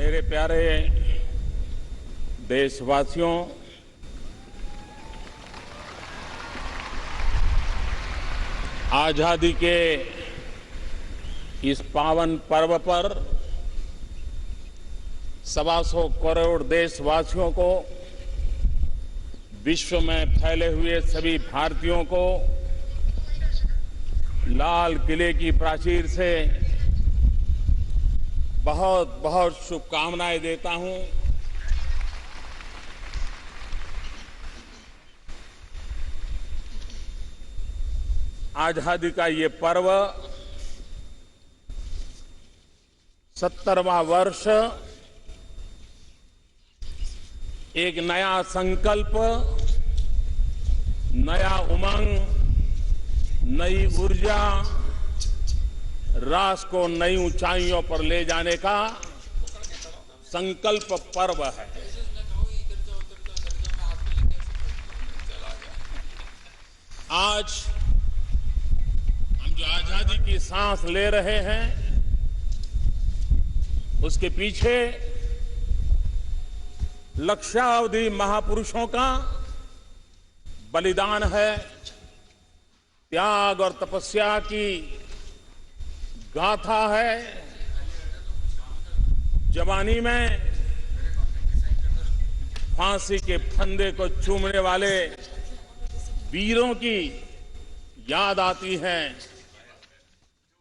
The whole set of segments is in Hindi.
मेरे प्यारे देशवासियों, आजादी के इस पावन पर्व पर 125 करोड़ देशवासियों को, विश्व में फैले हुए सभी भारतीयों को लाल किले की प्राचीर से बहुत बहुत शुभकामनाएं देता हूं। आजादी का ये पर्व 70वां वर्ष एक नया संकल्प, नया उमंग, नई ऊर्जा, राष्ट्र को नई ऊंचाइयों पर ले जाने का संकल्प पर्व है। आज हम जो आजादी की सांस ले रहे हैं, उसके पीछे लक्षावधि महापुरुषों का बलिदान है, त्याग और तपस्या की गाथा है। जवानी में फांसी के फंदे को चूमने वाले वीरों की याद आती है।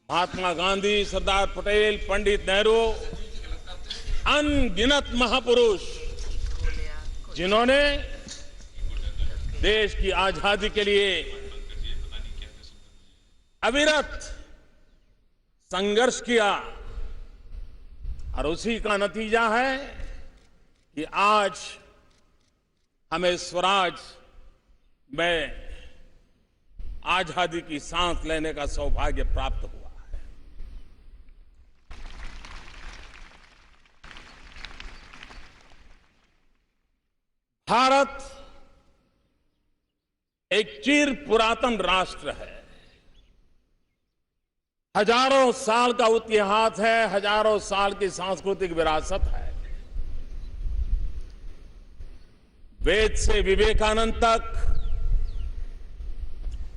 महात्मा गांधी, सरदार पटेल, पंडित नेहरू, अनगिनत महापुरुष जिन्होंने देश की आजादी के लिए अविरत संघर्ष किया, और उसी का नतीजा है कि आज हमें स्वराज में आजादी की सांस लेने का सौभाग्य प्राप्त हुआ है। भारत एक चिर पुरातन राष्ट्र है। हजारों साल का इतिहास है, हजारों साल की सांस्कृतिक विरासत है। वेद से विवेकानंद तक,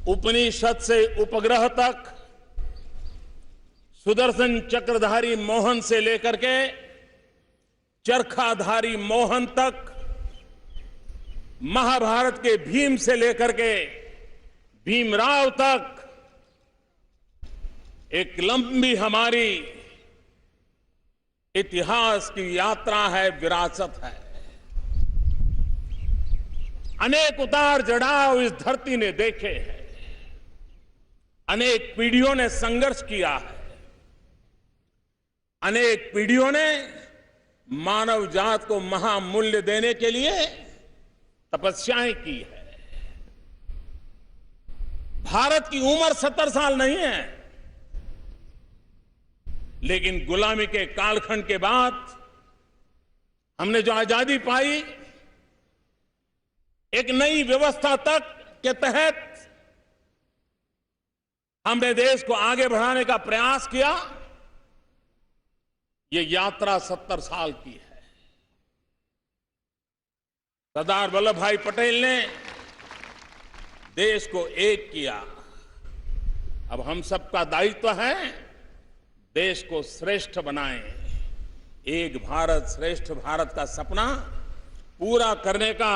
उपनिषद से उपग्रह तक, सुदर्शन चक्रधारी मोहन से लेकर के चरखाधारी मोहन तक, महाभारत के भीम से लेकर के भीमराव तक एक लंबी हमारी इतिहास की यात्रा है, विरासत है। अनेक उतार चढ़ाव इस धरती ने देखे हैं, अनेक पीढ़ियों ने संघर्ष किया है, अनेक पीढ़ियों ने मानव जात को महामूल्य देने के लिए तपस्याएं की है। भारत की उम्र 70 साल नहीं है, लेकिन गुलामी के कालखंड के बाद हमने जो आजादी पाई, एक नई व्यवस्था तक के तहत हमने देश को आगे बढ़ाने का प्रयास किया। ये यात्रा 70 साल की है। सरदार वल्लभ भाई पटेल ने देश को एक किया। अब हम सबका दायित्व है देश को श्रेष्ठ बनाएं। एक भारत श्रेष्ठ भारत का सपना पूरा करने का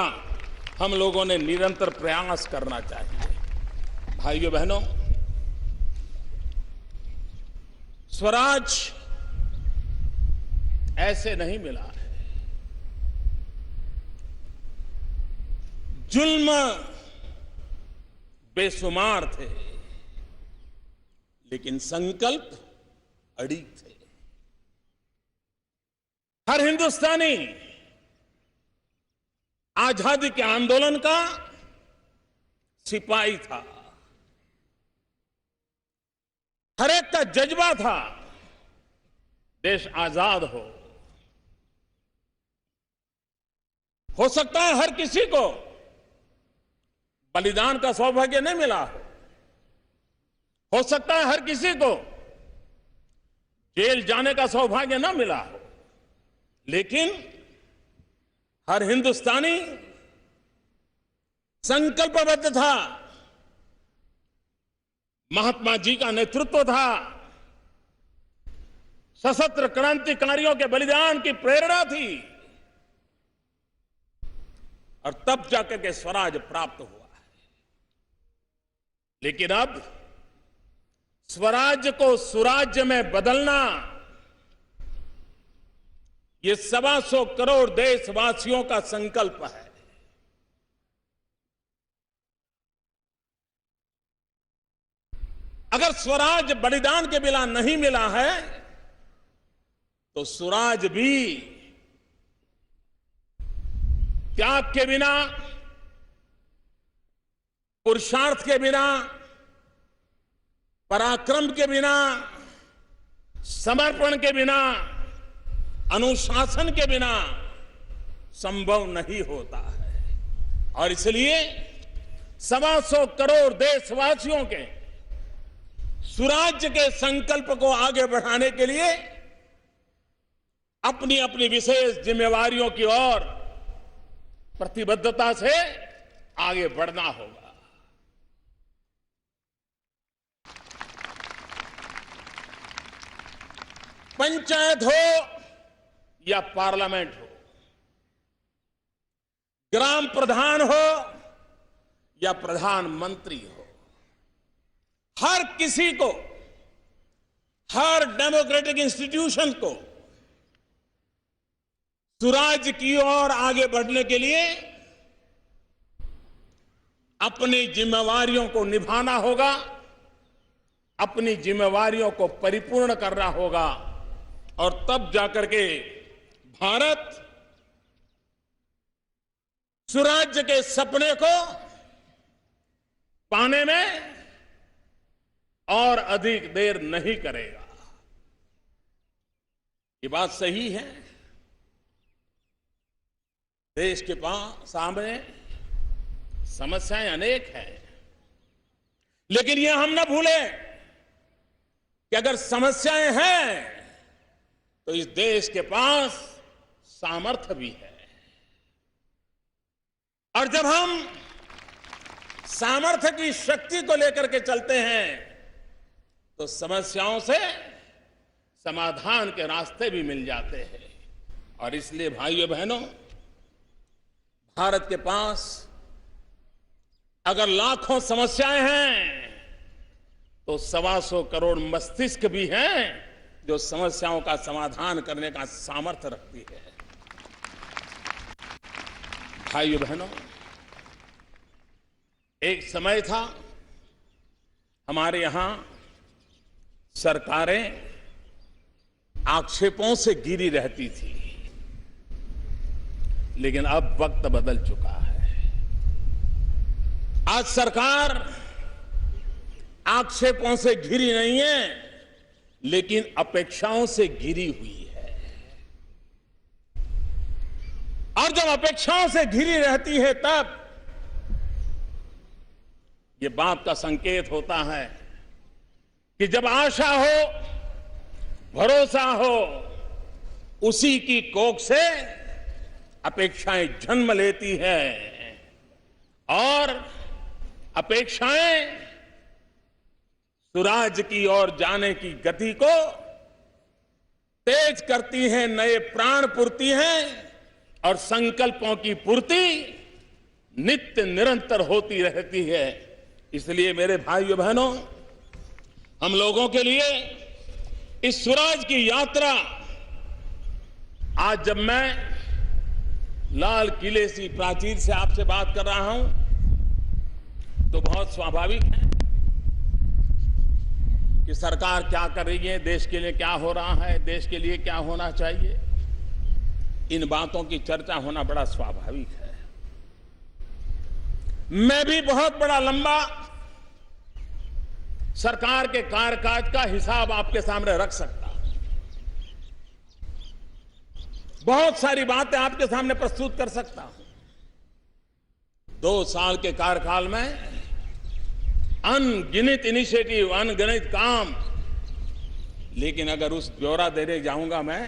हम लोगों ने निरंतर प्रयास करना चाहिए। भाइयों बहनों, स्वराज ऐसे नहीं मिला है। जुल्म बेशुमार थे, लेकिन संकल्प अड़िग थे। हर हिंदुस्तानी आजादी के आंदोलन का सिपाही था। हर एक का जज्बा था देश आजाद हो सकता है हर किसी को बलिदान का सौभाग्य नहीं मिला हो सकता है हर किसी को जेल जाने का सौभाग्य न मिला हो, लेकिन हर हिंदुस्तानी संकल्पबद्ध था, महात्मा जी का नेतृत्व था, सशस्त्र क्रांतिकारियों के बलिदान की प्रेरणा थी, और तब जाकर के स्वराज प्राप्त हुआ है। लेकिन अब स्वराज्य को सुराज्य में बदलना, ये 125 करोड़ देशवासियों का संकल्प है। अगर स्वराज बलिदान के बिना नहीं मिला है, तो स्वराज भी त्याग के बिना, पुरुषार्थ के बिना, पराक्रम के बिना, समर्पण के बिना, अनुशासन के बिना संभव नहीं होता है। और इसलिए 125 करोड़ देशवासियों के सुराज्य के संकल्प को आगे बढ़ाने के लिए अपनी अपनी विशेष जिम्मेवारियों की ओर प्रतिबद्धता से आगे बढ़ना होगा। पंचायत हो या पार्लियामेंट हो, ग्राम प्रधान हो या प्रधानमंत्री हो, हर किसी को, हर डेमोक्रेटिक इंस्टीट्यूशन को सुराज की ओर आगे बढ़ने के लिए अपनी जिम्मेवारियों को निभाना होगा, अपनी जिम्मेवारियों को परिपूर्ण करना होगा, और तब जाकर के भारत सुराज्य के सपने को पाने में और अधिक देर नहीं करेगा। ये बात सही है। देश के सामने समस्याएं अनेक हैं, लेकिन यह हम न भूलें कि अगर समस्याएं हैं तो इस देश के पास सामर्थ्य भी है। और जब हम सामर्थ्य की शक्ति को लेकर के चलते हैं तो समस्याओं से समाधान के रास्ते भी मिल जाते हैं। और इसलिए भाइयों बहनों, भारत के पास अगर लाखों समस्याएं हैं तो 125 करोड़ मस्तिष्क भी हैं जो समस्याओं का समाधान करने का सामर्थ्य रखती है। भाइयों बहनों, एक समय था हमारे यहां सरकारें आक्षेपों से घिरी रहती थी, लेकिन अब वक्त बदल चुका है। आज सरकार आक्षेपों से घिरी नहीं है, लेकिन अपेक्षाओं से घिरी हुई है। और जब अपेक्षाओं से घिरी रहती है तब यह बात का संकेत होता है कि जब आशा हो, भरोसा हो, उसी की कोख से अपेक्षाएं जन्म लेती है, और अपेक्षाएं सुराज की ओर जाने की गति को तेज करती हैं, नए प्राण पूरती हैं, और संकल्पों की पूर्ति नित्य निरंतर होती रहती है। इसलिए मेरे भाइयों बहनों, हम लोगों के लिए इस स्वराज की यात्रा, आज जब मैं लाल किले की प्राचीर से आपसे बात कर रहा हूं तो बहुत स्वाभाविक है कि सरकार क्या कर रही है, देश के लिए क्या हो रहा है, देश के लिए क्या होना चाहिए, इन बातों की चर्चा होना बड़ा स्वाभाविक है। मैं भी बहुत बड़ा लंबा सरकार के कार्यकाज का हिसाब आपके सामने रख सकता हूं, बहुत सारी बातें आपके सामने प्रस्तुत कर सकता हूं। 2 साल के कार्यकाल में अनगिनत इनिशिएटिव, अनगिनत काम, लेकिन अगर उस ब्यौरा देने जाऊंगा मैं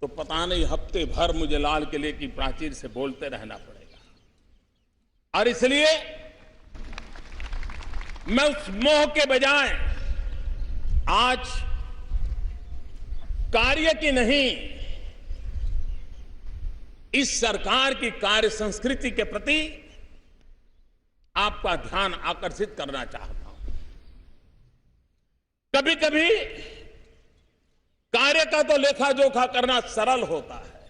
तो पता नहीं हफ्ते भर मुझे लाल किले की प्राचीर से बोलते रहना पड़ेगा। और इसलिए मैं उस मोह के बजाय आज कार्य की नहीं, इस सरकार की कार्य संस्कृति के प्रति आपका ध्यान आकर्षित करना चाहता हूं। कभी कभी कार्य का तो लेखा जोखा करना सरल होता है,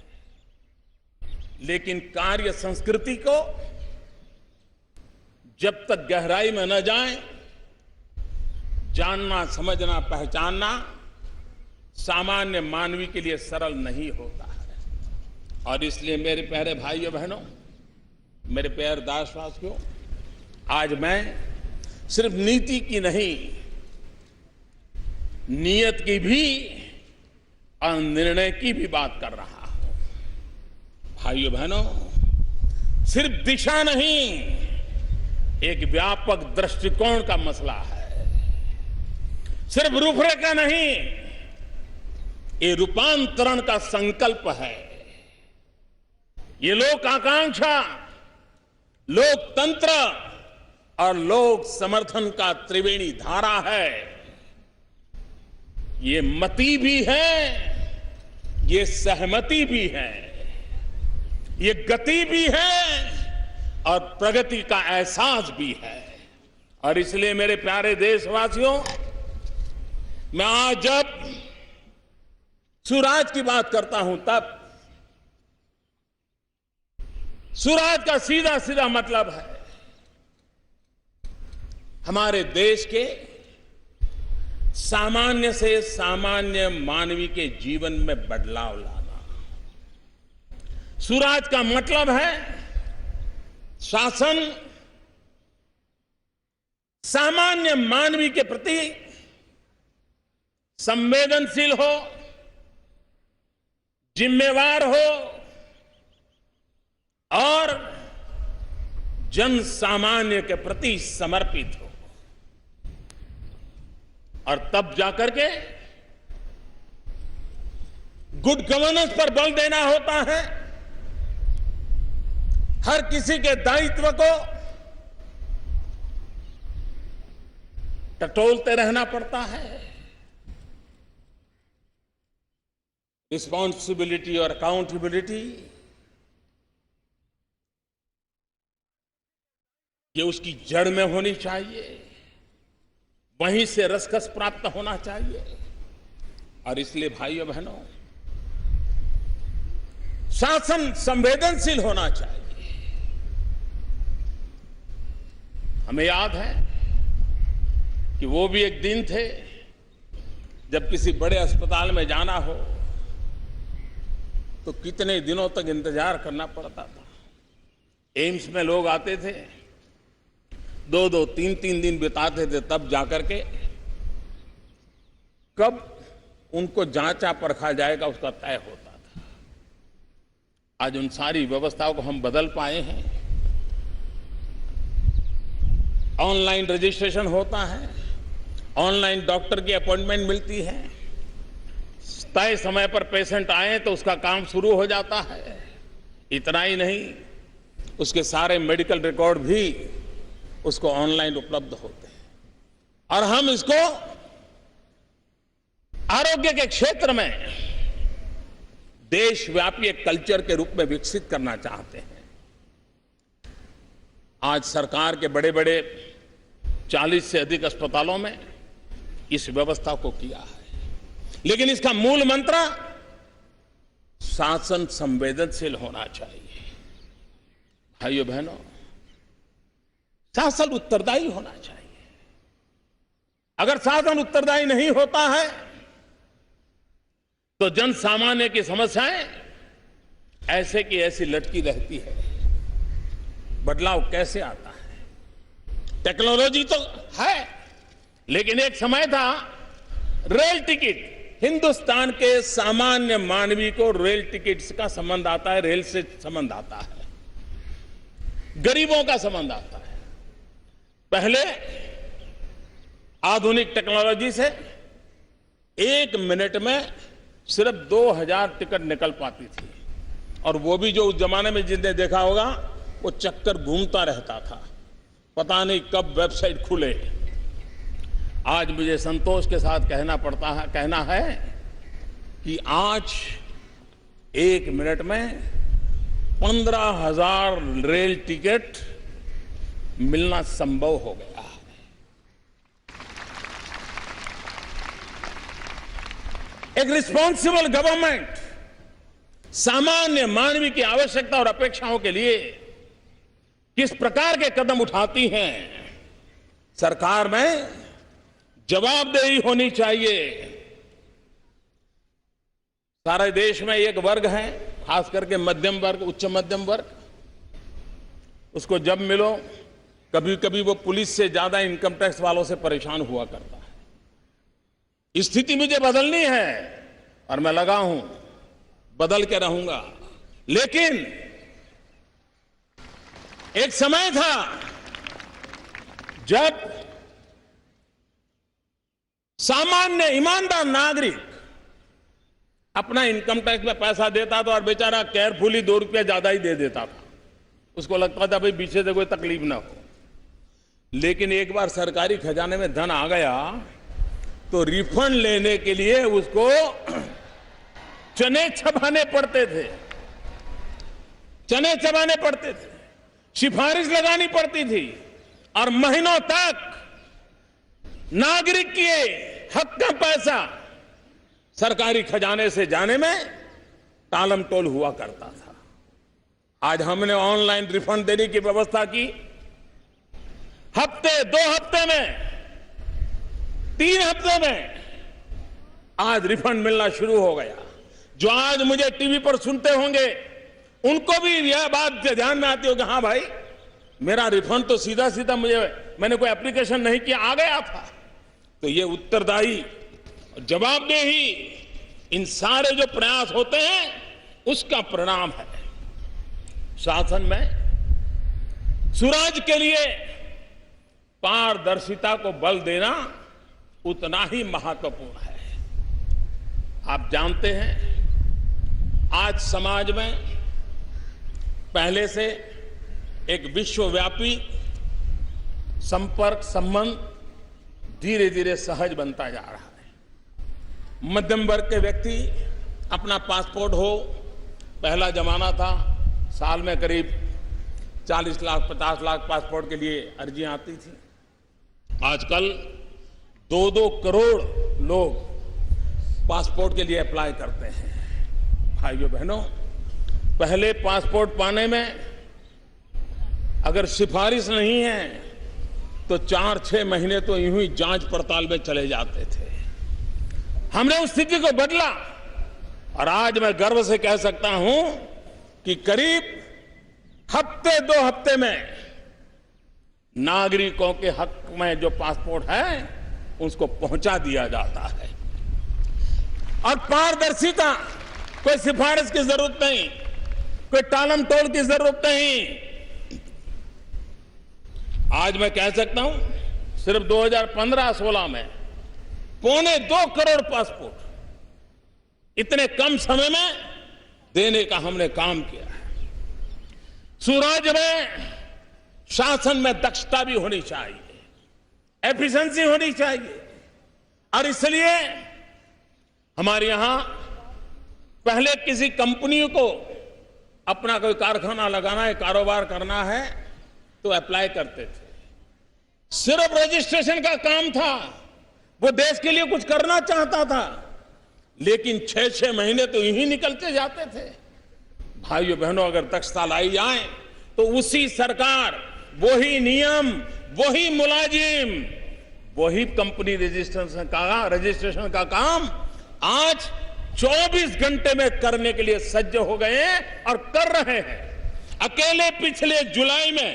लेकिन कार्य संस्कृति को जब तक गहराई में न जाए, जानना, समझना, पहचानना सामान्य मानवी के लिए सरल नहीं होता है। और इसलिए मेरे प्यारे भाइयों बहनों, मेरे प्यारे देशवासियों, आज मैं सिर्फ नीति की नहीं, नियत की भी और निर्णय की भी बात कर रहा हूं। भाइयों बहनों, सिर्फ दिशा नहीं, एक व्यापक दृष्टिकोण का मसला है। सिर्फ रूपरेखा नहीं, ये रूपांतरण का संकल्प है। ये लोक आकांक्षा, लोकतंत्र और लोक समर्थन का त्रिवेणी धारा है। ये मति भी है, ये सहमति भी है, ये गति भी है और प्रगति का एहसास भी है। और इसलिए मेरे प्यारे देशवासियों, मैं आज जब सुराज की बात करता हूं, तब सुराज का सीधा सीधा मतलब है हमारे देश के सामान्य से सामान्य मानवी के जीवन में बदलाव लाना। सुराज का मतलब है शासन सामान्य मानवी के प्रति संवेदनशील हो, जिम्मेवार हो और जन सामान्य के प्रति समर्पित हो। और तब जाकर के गुड गवर्नेंस पर बल देना होता है। हर किसी के दायित्व को टटोलते रहना पड़ता है। रिस्पॉन्सिबिलिटी और अकाउंटेबिलिटी, ये उसकी जड़ में होनी चाहिए, वहीं से रसकस प्राप्त होना चाहिए। और इसलिए भाइयों बहनों, शासन संवेदनशील होना चाहिए। हमें याद है कि वो भी एक दिन थे जब किसी बड़े अस्पताल में जाना हो तो कितने दिनों तक इंतजार करना पड़ता था। एम्स में लोग आते थे, 2-2, 3-3 दिन बिताते थे, तब जाकर के कब उनको जांचा परखा जाएगा उसका तय होता था। आज उन सारी व्यवस्थाओं को हम बदल पाए हैं। ऑनलाइन रजिस्ट्रेशन होता है, ऑनलाइन डॉक्टर की अपॉइंटमेंट मिलती है, तय समय पर पेशेंट आए तो उसका काम शुरू हो जाता है। इतना ही नहीं, उसके सारे मेडिकल रिकॉर्ड भी उसको ऑनलाइन उपलब्ध होते हैं। और हम इसको आरोग्य के क्षेत्र में देशव्यापी एक कल्चर के रूप में विकसित करना चाहते हैं। आज सरकार के बड़े बड़े 40 से अधिक अस्पतालों में इस व्यवस्था को किया है, लेकिन इसका मूल मंत्र शासन संवेदनशील होना चाहिए। भाइयों बहनों, शासन उत्तरदायी होना चाहिए। अगर शासन उत्तरदायी नहीं होता है तो जन सामान्य की समस्याएं ऐसे की ऐसी लटकी रहती है। बदलाव कैसे आता है? टेक्नोलॉजी तो है, लेकिन एक समय था रेल टिकट, हिंदुस्तान के सामान्य मानवी को रेल टिकट का संबंध आता है, रेल से संबंध आता है, गरीबों का संबंध आता है। पहले आधुनिक टेक्नोलॉजी से 1 मिनट में सिर्फ 2000 टिकट निकल पाती थी, और वो भी जो उस जमाने में जिसने देखा होगा वो चक्कर घूमता रहता था, पता नहीं कब वेबसाइट खुले। आज मुझे संतोष के साथ कहना है कि आज 1 मिनट में 15,000 रेल टिकट मिलना संभव हो गया है। एक रिस्पॉन्सिबल गवर्नमेंट सामान्य मानवीय की आवश्यकता और अपेक्षाओं के लिए किस प्रकार के कदम उठाती हैं, सरकार में जवाबदेही होनी चाहिए। सारे देश में एक वर्ग है, खास करके मध्यम वर्ग, उच्च मध्यम वर्ग, उसको जब मिलो कभी कभी वो पुलिस से ज्यादा इनकम टैक्स वालों से परेशान हुआ करता है। स्थिति मुझे बदलनी है और मैं लगा हूं, बदल के रहूंगा। लेकिन एक समय था जब सामान्य ईमानदार नागरिक अपना इनकम टैक्स में पैसा देता था और बेचारा केयरफुली 2 रुपया ज्यादा ही दे देता था। उसको लगता था भाई पीछे से कोई तकलीफ ना हो। लेकिन एक बार सरकारी खजाने में धन आ गया तो रिफंड लेने के लिए उसको चने चबाने पड़ते थे, सिफारिश लगानी पड़ती थी, और महीनों तक नागरिक के हक का पैसा सरकारी खजाने से जाने में टालम टोल हुआ करता था। आज हमने ऑनलाइन रिफंड देने की व्यवस्था की। हफ्ते, 2 हफ्ते में, 3 हफ्ते में आज रिफंड मिलना शुरू हो गया। जो आज मुझे टीवी पर सुनते होंगे उनको भी यह बात ध्यान में आती होगी, हाँ भाई मेरा रिफंड तो सीधा सीधा मैंने कोई एप्लीकेशन नहीं किया, आ गया था। तो ये उत्तरदायी, जवाबदेही, इन सारे जो प्रयास होते हैं उसका परिणाम है। शासन में सुराज के लिए पारदर्शिता को बल देना उतना ही महत्वपूर्ण है। आप जानते हैं आज समाज में पहले से एक विश्वव्यापी संपर्क संबंध धीरे धीरे सहज बनता जा रहा है। मध्यम वर्ग के व्यक्ति अपना पासपोर्ट हो, पहला जमाना था साल में करीब 40 लाख 50 लाख पासपोर्ट के लिए अर्जियां आती थी। आजकल 2-2 करोड़ लोग पासपोर्ट के लिए अप्लाई करते हैं। भाइयों बहनों, पहले पासपोर्ट पाने में अगर सिफारिश नहीं है तो 4-6 महीने तो यूं ही जांच पड़ताल में चले जाते थे। हमने उस स्थिति को बदला और आज मैं गर्व से कह सकता हूं कि करीब हफ्ते 2 हफ्ते में नागरिकों के हक में जो पासपोर्ट है उसको पहुंचा दिया जाता है। और पारदर्शिता, कोई सिफारिश की जरूरत नहीं, कोई टालम टोल की जरूरत नहीं। आज मैं कह सकता हूं सिर्फ 2015-16 में 1.25 करोड़ पासपोर्ट इतने कम समय में देने का हमने काम किया है। सुराज में शासन में दक्षता भी होनी चाहिए, एफिशिएंसी होनी चाहिए। और इसलिए हमारे यहां पहले किसी कंपनी को अपना कोई कारखाना लगाना है, कारोबार करना है तो अप्लाई करते थे। सिर्फ रजिस्ट्रेशन का काम था, वो देश के लिए कुछ करना चाहता था, लेकिन 6-6 महीने तो यही निकलते जाते थे। भाइयों बहनों, अगर दक्षता लाई जाए तो उसी सरकार, वही नियम, वही मुलाजिम, वही कंपनी रजिस्ट्रेशन का काम आज 24 घंटे में करने के लिए सज्ज हो गए हैं और कर रहे हैं। अकेले पिछले जुलाई में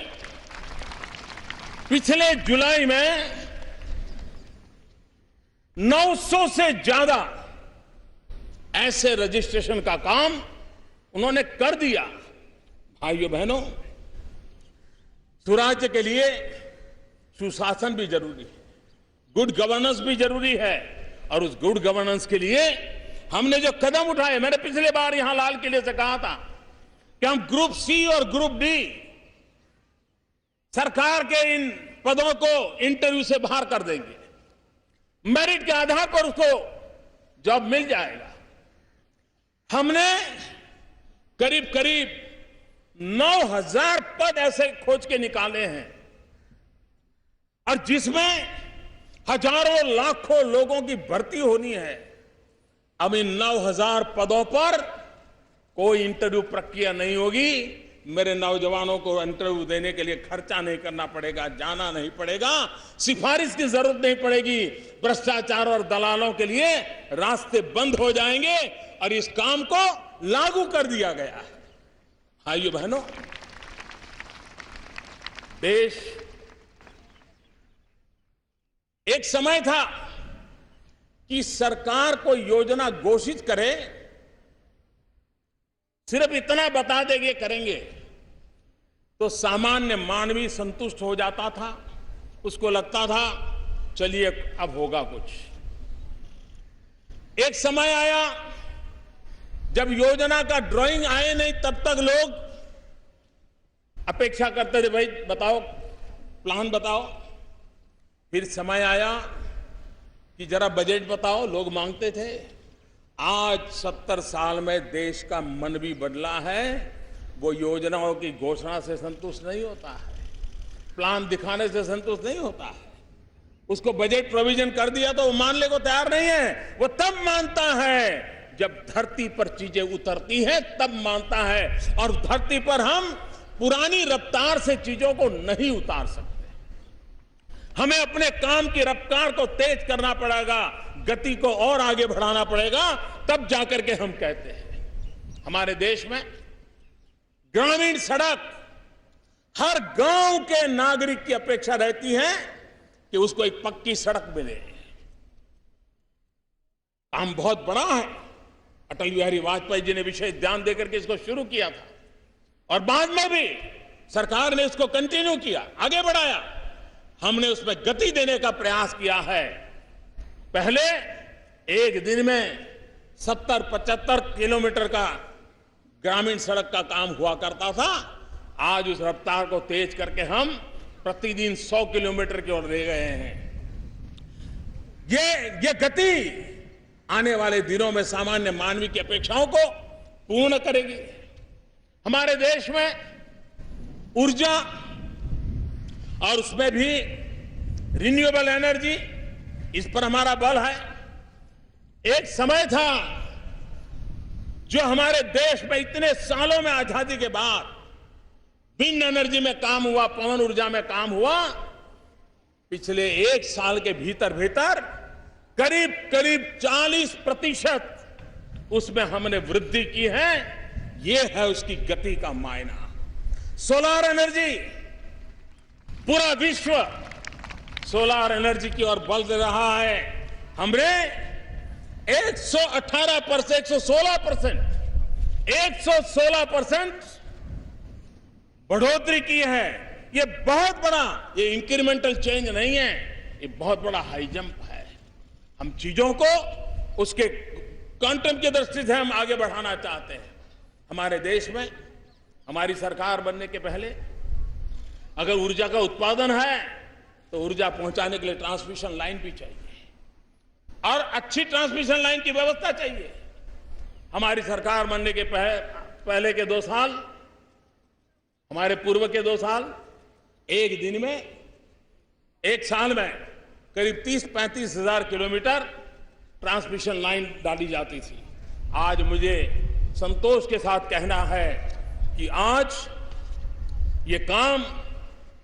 900 से ज्यादा ऐसे रजिस्ट्रेशन का काम उन्होंने कर दिया। भाइयों बहनों, सुराज्य के लिए सुशासन भी जरूरी है, गुड गवर्नेंस भी जरूरी है, और उस गुड गवर्नेंस के लिए हमने जो कदम उठाए, मैंने पिछले बार यहां लाल किले से कहा था कि हम ग्रुप सी और ग्रुप डी सरकार के इन पदों को इंटरव्यू से बाहर कर देंगे, मेरिट के आधार पर उसको जॉब मिल जाएगा। हमने करीब करीब 9,000 पद ऐसे खोज के निकाले हैं और जिसमें हजारों लाखों लोगों की भर्ती होनी है। अब इन 9,000 पदों पर कोई इंटरव्यू प्रक्रिया नहीं होगी। मेरे नौजवानों को इंटरव्यू देने के लिए खर्चा नहीं करना पड़ेगा, जाना नहीं पड़ेगा, सिफारिश की जरूरत नहीं पड़ेगी। भ्रष्टाचार और दलालों के लिए रास्ते बंद हो जाएंगे और इस काम को लागू कर दिया गया है। भाइयों बहनों, देश एक समय था कि सरकार को योजना घोषित करे, सिर्फ इतना बता देंगे करेंगे तो सामान्य मानवी संतुष्ट हो जाता था, उसको लगता था चलिए अब होगा कुछ। एक समय आया जब योजना का ड्राइंग आए नहीं तब तक लोग अपेक्षा करते थे, भाई बताओ प्लान बताओ। फिर समय आया कि जरा बजट बताओ, लोग मांगते थे। आज 70 साल में देश का मन भी बदला है। वो योजनाओं की घोषणा से संतुष्ट नहीं होता है, प्लान दिखाने से संतुष्ट नहीं होता है। उसको बजट प्रोविजन कर दिया तो वो मानने को तैयार नहीं है। वो तब मानता है जब धरती पर चीजें उतरती हैं, तब मानता है। और धरती पर हम पुरानी रफ्तार से चीजों को नहीं उतार सकते। हमें अपने काम की रफ्तार को तेज करना पड़ेगा, गति को और आगे बढ़ाना पड़ेगा, तब जाकर के हम कहते हैं। हमारे देश में ग्रामीण सड़क हर गांव के नागरिक की अपेक्षा रहती है कि उसको एक पक्की सड़क मिले। काम बहुत बड़ा है। अटल बिहारी वाजपेयी जी ने विशेष ध्यान देकर के इसको शुरू किया था और बाद में भी सरकार ने इसको कंटिन्यू किया, आगे बढ़ाया। हमने उसमें गति देने का प्रयास किया है। पहले एक दिन में 70-75 किलोमीटर का ग्रामीण सड़क का काम हुआ करता था। आज उस रफ्तार को तेज करके हम प्रतिदिन 100 किलोमीटर की ओर ले गए हैं। ये गति आने वाले दिनों में सामान्य मानवीय की अपेक्षाओं को पूर्ण करेगी। हमारे देश में ऊर्जा और उसमें भी रिन्यूएबल एनर्जी, इस पर हमारा बल है। एक समय था जो हमारे देश में इतने सालों में आजादी के बाद विंड एनर्जी में काम हुआ, पवन ऊर्जा में काम हुआ। पिछले एक साल के भीतर भीतर करीब करीब 40% उसमें हमने वृद्धि की है। ये है उसकी गति का मायना। सोलर एनर्जी, पूरा विश्व सोलर एनर्जी की ओर बल दे रहा है। हमने 116% बढ़ोतरी की है। ये बहुत बड़ा, ये इंक्रीमेंटल चेंज नहीं है, ये बहुत बड़ा हाई जंप है। हम चीजों को उसके क्वांटम की दृष्टि से हम आगे बढ़ाना चाहते हैं। हमारे देश में हमारी सरकार बनने के पहले अगर ऊर्जा का उत्पादन है तो ऊर्जा पहुंचाने के लिए ट्रांसमिशन लाइन भी चाहिए और अच्छी ट्रांसमिशन लाइन की व्यवस्था चाहिए। हमारी सरकार बनने के पहले के 2 साल, हमारे पूर्व के 2 साल, एक दिन में, एक साल में करीब 30-35 हजार किलोमीटर ट्रांसमिशन लाइन डाली जाती थी। आज मुझे संतोष के साथ कहना है कि आज ये काम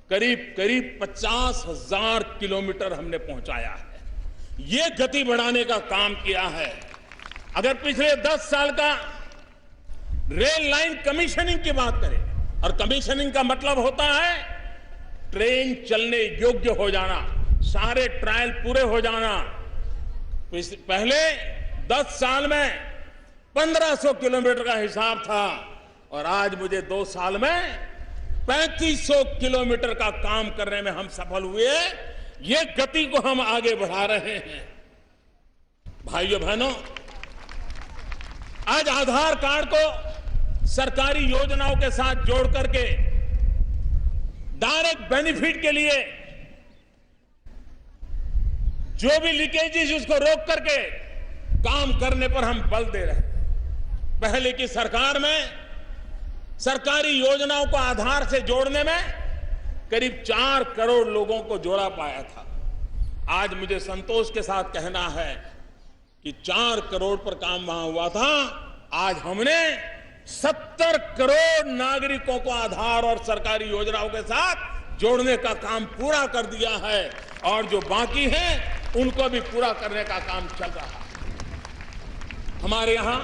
करीब करीब 50,000 किलोमीटर हमने पहुंचाया है। ये गति बढ़ाने का काम किया है। अगर पिछले 10 साल का रेल लाइन कमीशनिंग की बात करें, और कमीशनिंग का मतलब होता है ट्रेन चलने योग्य हो जाना, सारे ट्रायल पूरे हो जाना। पहले 10 साल में 1500 किलोमीटर का हिसाब था और आज मुझे 2 साल में 3500 किलोमीटर का काम करने में हम सफल हुए। ये गति को हम आगे बढ़ा रहे हैं। भाइयों बहनों, आज आधार कार्ड को सरकारी योजनाओं के साथ जोड़ करके डायरेक्ट बेनिफिट के लिए जो भी लीकेजेस उसको रोक करके काम करने पर हम बल दे रहे हैं। पहले की सरकार में सरकारी योजनाओं को आधार से जोड़ने में करीब 4 करोड़ लोगों को जोड़ा पाया था। आज मुझे संतोष के साथ कहना है कि 4 करोड़ पर काम वहां हुआ था, आज हमने 70 करोड़ नागरिकों को आधार और सरकारी योजनाओं के साथ जोड़ने का काम पूरा कर दिया है और जो बाकी है उनको भी पूरा करने का काम चल रहा है। हमारे यहां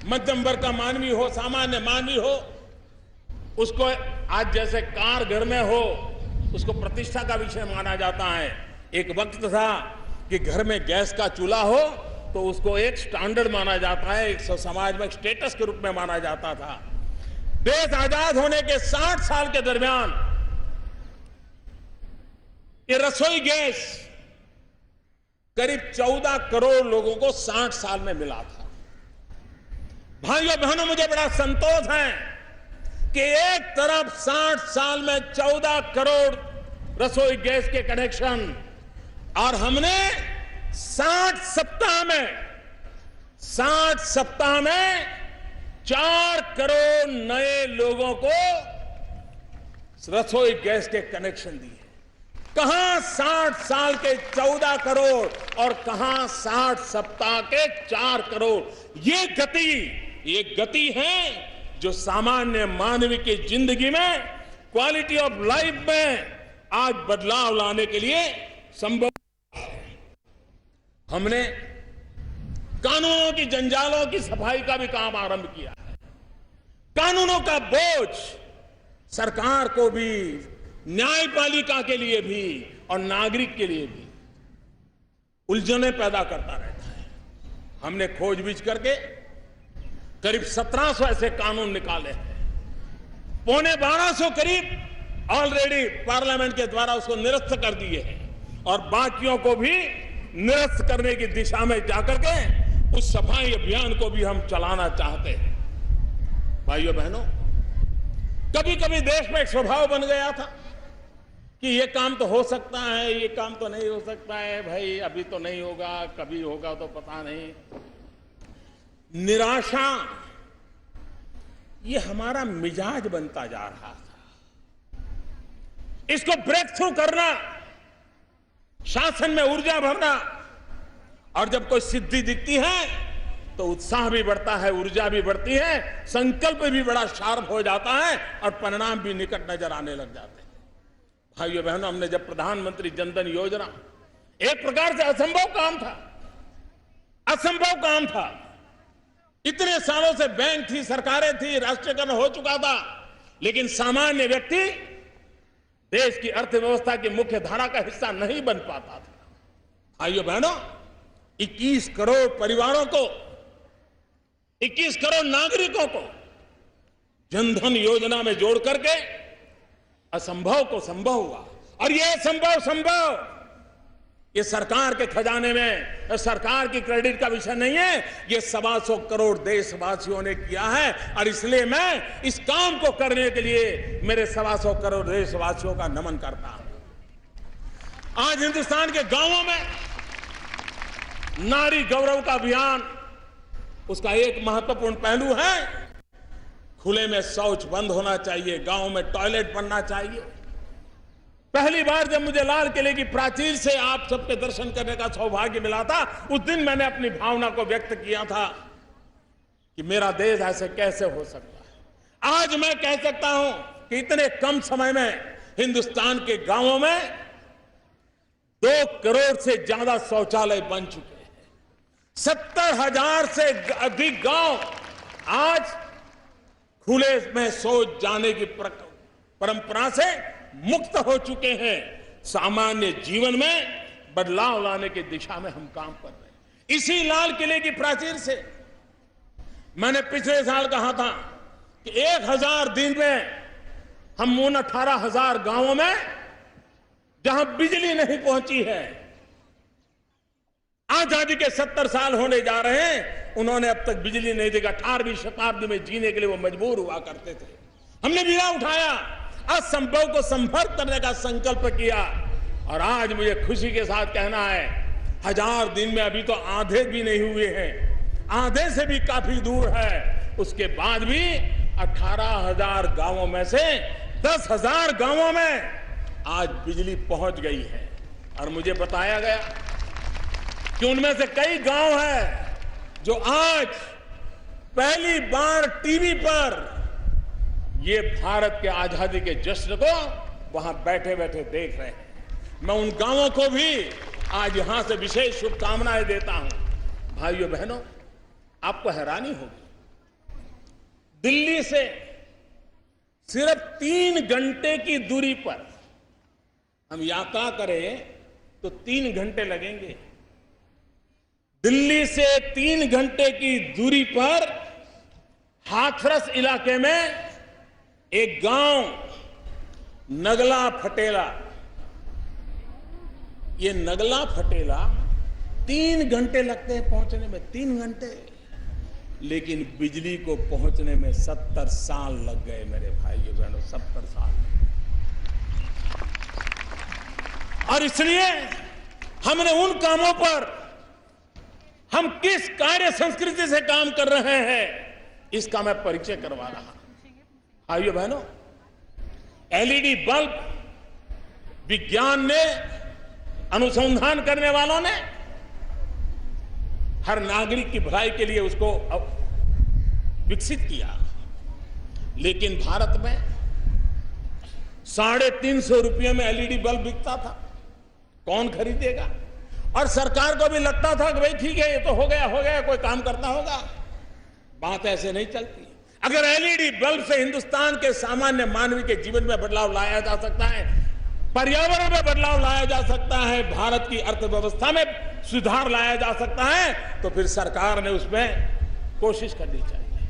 मध्यम वर्ग का मानवी हो, सामान्य मानवी हो, उसको आज जैसे कार घर में हो उसको प्रतिष्ठा का विषय माना जाता है। एक वक्त था कि घर में गैस का चूल्हा हो तो उसको एक स्टैंडर्ड माना जाता है, एक समाज में स्टेटस के रूप में माना जाता था। देश आजाद होने के 60 साल के दरमियान ये रसोई गैस करीब 14 करोड़ लोगों को 60 साल में मिला था। भाइयों बहनों, मुझे बड़ा संतोष है कि एक तरफ 60 साल में 14 करोड़ रसोई गैस के कनेक्शन और हमने 60 सप्ताह में 4 करोड़ नए लोगों को रसोई गैस के कनेक्शन दिए। कहां 60 साल के 14 करोड़ और कहां 60 सप्ताह के 4 करोड़। ये गति है जो सामान्य मानव की जिंदगी में क्वालिटी ऑफ लाइफ में आज बदलाव लाने के लिए संभव है। हमने कानूनों की जंजालों की सफाई का भी काम आरंभ किया है। कानूनों का बोझ सरकार को भी, न्यायपालिका के लिए भी और नागरिक के लिए भी उलझने पैदा करता रहता है। हमने खोजबीन करके करीब 1700 ऐसे कानून निकाले हैं। 1250 करीब ऑलरेडी पार्लियामेंट के द्वारा उसको निरस्त कर दिए हैं और बाकियों को भी निरस्त करने की दिशा में जाकर के उस सफाई अभियान को भी हम चलाना चाहते हैं। भाइयों बहनों, कभी कभी देश में एक स्वभाव बन गया था कि ये काम तो हो सकता है, ये काम तो नहीं हो सकता है, भाई अभी तो नहीं होगा, कभी होगा तो पता नहीं। निराशा ये हमारा मिजाज बनता जा रहा था। इसको ब्रेक थ्रू करना, शासन में ऊर्जा भरना और जब कोई सिद्धि दिखती है तो उत्साह भी बढ़ता है, ऊर्जा भी बढ़ती है, संकल्प भी बड़ा शार्प हो जाता है और परिणाम भी निकट नजर आने लग जाते हैं। भाइयों बहनों, हमने जब प्रधानमंत्री जनधन योजना एक प्रकार से असंभव काम था। इतने सालों से बैंक थी, सरकारें थी, राष्ट्रीयकरण हो चुका था, लेकिन सामान्य व्यक्ति देश की अर्थव्यवस्था की मुख्य धारा का हिस्सा नहीं बन पाता था। भाइयों बहनों, 21 करोड़ परिवारों को, 21 करोड़ नागरिकों को जनधन योजना में जोड़ करके असंभव को संभव हुआ। और यह संभव ये सरकार के खजाने में, सरकार की क्रेडिट का विषय नहीं है, ये 125 करोड़ देशवासियों ने किया है। और इसलिए मैं इस काम को करने के लिए मेरे 125 करोड़ देशवासियों का नमन करता हूं। आज हिंदुस्तान के गांवों में नारी गौरव का अभियान, उसका एक महत्वपूर्ण पहलू है, खुले में शौच बंद होना चाहिए, गांव में टॉयलेट बनना चाहिए। पहली बार जब मुझे लाल किले की प्राचीर से आप सबके दर्शन करने का सौभाग्य मिला था, उस दिन मैंने अपनी भावना को व्यक्त किया था कि मेरा देश ऐसे कैसे हो सकता है। आज मैं कह सकता हूं कि इतने कम समय में हिंदुस्तान के गांवों में 2 करोड़ से ज्यादा शौचालय बन चुके हैं। 70,000 से अधिक गांव आज खुले में शौच जाने की परंपरा से मुक्त हो चुके हैं। सामान्य जीवन में बदलाव लाने की दिशा में हम काम कर रहे हैं। इसी लाल किले की प्राचीर से मैंने पिछले साल कहा था कि 1000 दिन में हम उन 18,000 गांवों में जहां बिजली नहीं पहुंची है, आजादी के 70 साल होने जा रहे हैं, उन्होंने अब तक बिजली नहीं दी। 18वीं शताब्दी में जीने के लिए वो मजबूर हुआ करते थे। हमने बीड़ा उठाया, असंभव को संभव करने का संकल्प किया, और आज मुझे खुशी के साथ कहना है 1000 दिन में अभी तो आधे भी नहीं हुए हैं, आधे से भी काफी दूर है। उसके बाद भी 18,000 गांवों में से 10,000 गांवों में आज बिजली पहुंच गई है। और मुझे बताया गया कि उनमें से कई गांव हैं जो आज पहली बार टीवी पर ये भारत के आजादी के जश्न को वहां बैठे बैठे देख रहे हैं। मैं उन गांवों को भी आज यहां से विशेष शुभकामनाएं देता हूं। भाइयों बहनों, आपको हैरानी होगी, दिल्ली से सिर्फ 3 घंटे की दूरी पर हम यात्रा करें तो 3 घंटे लगेंगे। दिल्ली से 3 घंटे की दूरी पर हाथरस इलाके में एक गांव नगला फटेला, ये नगला फटेला 3 घंटे लगते हैं पहुंचने में, 3 घंटे, लेकिन बिजली को पहुंचने में 70 साल लग गए मेरे भाइयों बहनों, 70 साल। और इसलिए हमने उन कामों पर, हम किस कार्य संस्कृति से काम कर रहे हैं, इसका मैं परिचय करवा रहा। भाइयों बहनों, एलईडी बल्ब विज्ञान ने, अनुसंधान करने वालों ने हर नागरिक की भलाई के लिए उसको विकसित किया, लेकिन भारत में 350 रुपये में एलईडी बल्ब बिकता था। कौन खरीदेगा? और सरकार को भी लगता था कि भाई ठीक है, ये तो हो गया, कोई काम करता होगा। बात ऐसे नहीं चलती। अगर एलईडी बल्ब से हिंदुस्तान के सामान्य मानवी के जीवन में बदलाव लाया जा सकता है, पर्यावरण में बदलाव लाया जा सकता है, भारत की अर्थव्यवस्था में सुधार लाया जा सकता है, तो फिर सरकार ने उसमें कोशिश करनी चाहिए।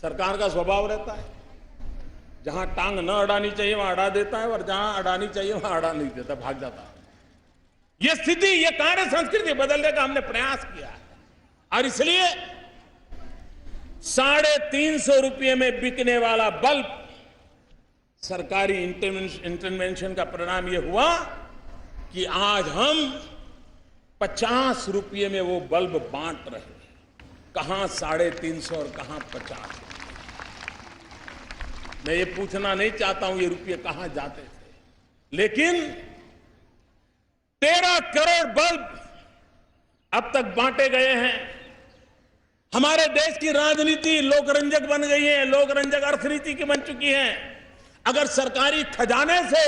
सरकार का स्वभाव रहता है, जहां टांग न अड़ानी चाहिए वहां अड़ा देता है, और जहां अड़ानी चाहिए वहां अड़ा नहीं देता, भाग जाता है। यह स्थिति, यह कार्य संस्कृति बदलने का हमने प्रयास किया है। और इसलिए 350 रुपये में बिकने वाला बल्ब, सरकारी इंटरवेंशन का परिणाम यह हुआ कि आज हम 50 रुपये में वो बल्ब बांट रहे हैं। कहां 350 और कहां 50। मैं ये पूछना नहीं चाहता हूं ये रुपये कहां जाते थे, लेकिन 13 करोड़ बल्ब अब तक बांटे गए हैं। हमारे देश की राजनीति लोकरंजक बन गई है, लोकरंजक अर्थनीति की बन चुकी है। अगर सरकारी खजाने से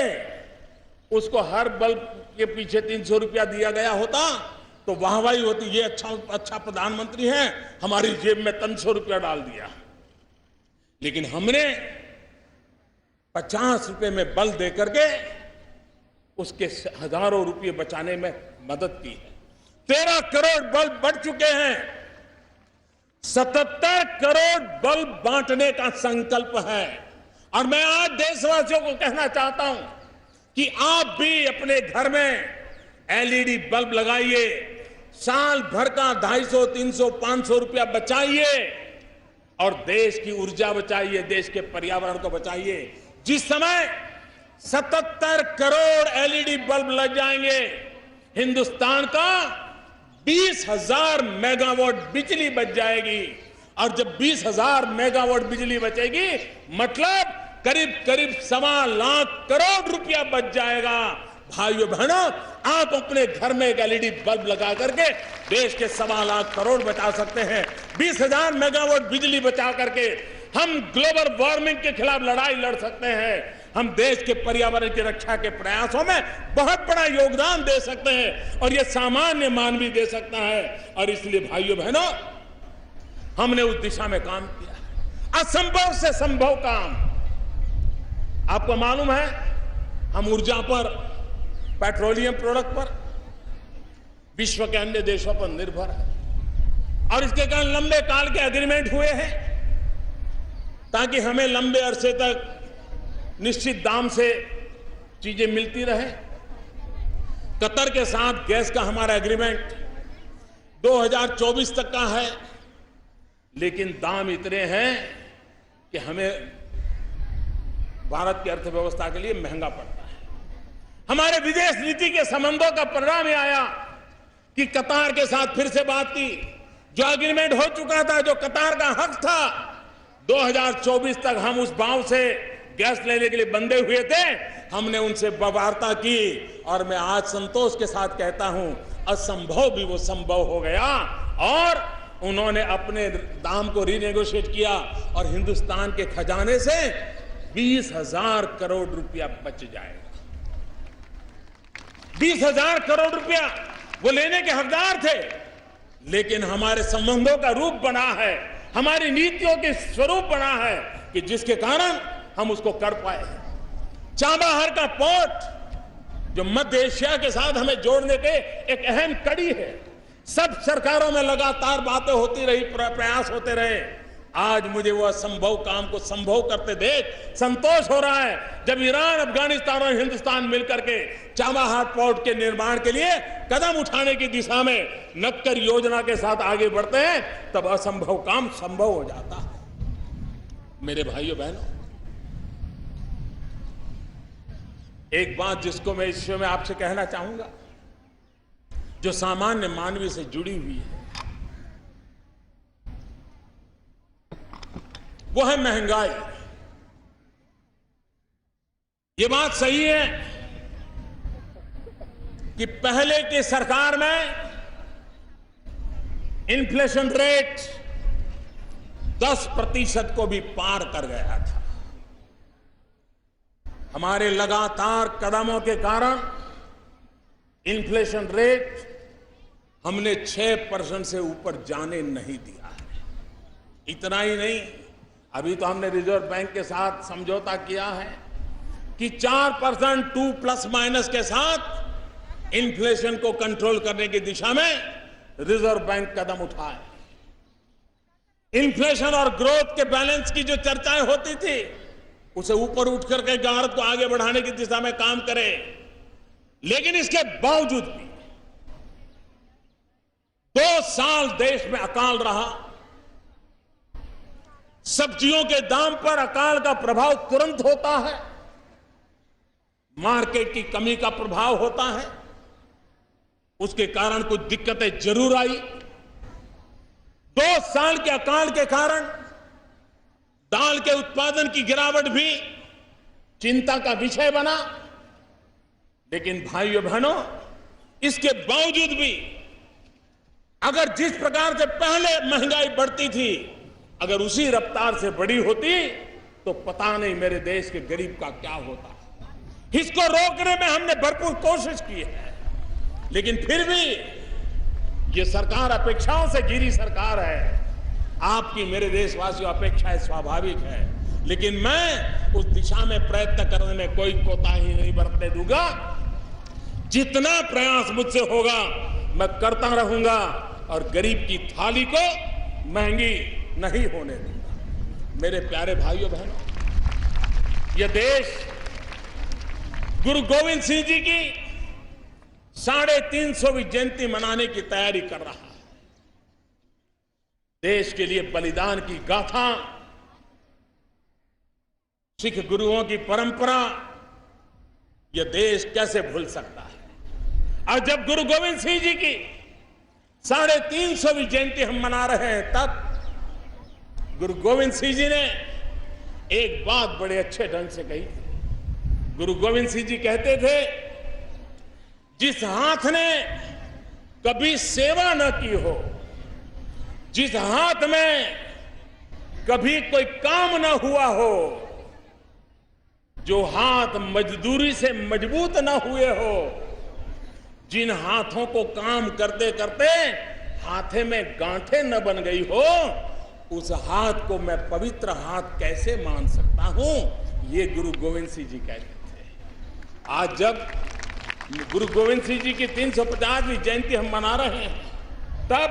उसको हर बल्ब के पीछे 300 रुपया दिया गया होता तो वाहवाही होती, ये अच्छा प्रधानमंत्री है, हमारी जेब में 300 रुपया डाल दिया। लेकिन हमने 50 रुपए में बल्ब देकर के उसके हजारों रुपये बचाने में मदद की है। 13 करोड़ बल्ब बढ़ चुके हैं। 77 करोड़ बल्ब बांटने का संकल्प है। और मैं आज देशवासियों को कहना चाहता हूं कि आप भी अपने घर में एलईडी बल्ब लगाइए, साल भर का 250, 300, 500 रुपया बचाइए और देश की ऊर्जा बचाइए, देश के पर्यावरण को बचाइए। जिस समय 77 करोड़ एलईडी बल्ब लग जाएंगे, हिंदुस्तान का 20,000 मेगावाट बिजली बच जाएगी। और जब 20,000 मेगावाट बिजली बचेगी, मतलब करीब 1.25 लाख करोड़ रुपया बच जाएगा। भाइयों बहनों, आप अपने घर में एक एलईडी बल्ब लगा करके देश के 1.25 लाख करोड़ बचा सकते हैं। 20,000 मेगावाट बिजली बचा करके हम ग्लोबल वार्मिंग के खिलाफ लड़ाई लड़ सकते हैं। हम देश के पर्यावरण की रक्षा के प्रयासों में बहुत बड़ा योगदान दे सकते हैं और यह सामान्य मानवी दे सकता है। और इसलिए भाइयों बहनों, हमने उस दिशा में काम किया। असंभव से संभव काम। आपको मालूम है, हम ऊर्जा पर, पेट्रोलियम प्रोडक्ट पर विश्व के अन्य देशों पर निर्भर है और इसके कारण लंबे काल के एग्रीमेंट हुए हैं ताकि हमें लंबे अरसे तक निश्चित दाम से चीजें मिलती रहे। कतर के साथ गैस का हमारा एग्रीमेंट 2024 तक का है, लेकिन दाम इतने हैं कि हमें भारत की अर्थव्यवस्था के लिए महंगा पड़ता है। हमारे विदेश नीति के संबंधों का परिणाम यह आया कि कतार के साथ फिर से बात की, जो एग्रीमेंट हो चुका था, जो कतार का हक था, 2024 तक हम उस भाव से गैस लेने के लिए बंधे हुए थे, हमने उनसे वार्ता की और मैं आज संतोष के साथ कहता हूं, असंभव भी वो संभव हो गया और उन्होंने अपने दाम को रीनेगोशिएट किया और हिंदुस्तान के खजाने से 20,000 करोड़ रुपया बच जाएगा। 20,000 करोड़ रुपया वो लेने के हकदार थे, लेकिन हमारे संबंधों का रूप बना है, हमारी नीतियों के स्वरूप बना है कि जिसके कारण हम उसको कर पाए हैं। चाबहार का पोर्ट जो मध्य एशिया के साथ हमें जोड़ने के एक अहम कड़ी है, सब सरकारों में लगातार बातें होती रही, प्रयास होते रहे। आज मुझे वो असंभव काम को संभव करते देख संतोष हो रहा है। जब ईरान, अफगानिस्तान और हिंदुस्तान मिलकर के चाबहार पोर्ट के निर्माण के लिए कदम उठाने की दिशा में नक्कर योजना के साथ आगे बढ़ते हैं, तब असंभव काम संभव हो जाता है। मेरे भाइयों बहनों, एक बात जिसको मैं इस विषय में आपसे कहना चाहूंगा, जो सामान्य मानवीय से जुड़ी हुई है, वो है महंगाई। ये बात सही है कि पहले की सरकार में इन्फ्लेशन रेट 10% को भी पार कर गया था। हमारे लगातार कदमों के कारण इन्फ्लेशन रेट हमने 6% से ऊपर जाने नहीं दिया है। इतना ही नहीं, अभी तो हमने रिजर्व बैंक के साथ समझौता किया है कि 4% 2 प्लस माइनस के साथ इन्फ्लेशन को कंट्रोल करने की दिशा में रिजर्व बैंक कदम उठाए। इन्फ्लेशन और ग्रोथ के बैलेंस की जो चर्चाएं होती थी, उसे ऊपर उठ करके भारत को आगे बढ़ाने की दिशा में काम करे। लेकिन इसके बावजूद भी 2 साल देश में अकाल रहा। सब्जियों के दाम पर अकाल का प्रभाव तुरंत होता है, मार्केट की कमी का प्रभाव होता है, उसके कारण कुछ दिक्कतें जरूर आई। 2 साल के अकाल के कारण दाल के उत्पादन की गिरावट भी चिंता का विषय बना। लेकिन भाइयों बहनों, इसके बावजूद भी अगर जिस प्रकार से पहले महंगाई बढ़ती थी, अगर उसी रफ्तार से बढ़ी होती तो पता नहीं मेरे देश के गरीब का क्या होता। इसको रोकने में हमने भरपूर कोशिश की है, लेकिन फिर भी ये सरकार अपेक्षाओं से घिरी सरकार है। आपकी, मेरे देशवासियों, अपेक्षाएं स्वाभाविक है, लेकिन मैं उस दिशा में प्रयत्न करने में कोई कोताही नहीं बरतने दूंगा। जितना प्रयास मुझसे होगा मैं करता रहूंगा और गरीब की थाली को महंगी नहीं होने दूंगा। मेरे प्यारे भाइयों बहनों, यह देश गुरु गोविंद सिंह जी की 350वीं जयंती मनाने की तैयारी कर रहा है। देश के लिए बलिदान की गाथा, सिख गुरुओं की परंपरा, यह देश कैसे भूल सकता है। और जब गुरु गोविंद सिंह जी की 350वीं जयंती हम मना रहे हैं, तब गुरु गोविंद सिंह जी ने एक बात बड़े अच्छे ढंग से कही। गुरु गोविंद सिंह जी कहते थे, जिस हाथ ने कभी सेवा न की हो, जिस हाथ में कभी कोई काम न हुआ हो, जो हाथ मजदूरी से मजबूत न हुए हो, जिन हाथों को काम करते करते हाथे में गांठें न बन गई हो, उस हाथ को मैं पवित्र हाथ कैसे मान सकता हूं, ये गुरु गोविंद सिंह जी कहते थे। आज जब गुरु गोविंद सिंह जी की 350वीं जयंती हम मना रहे हैं, तब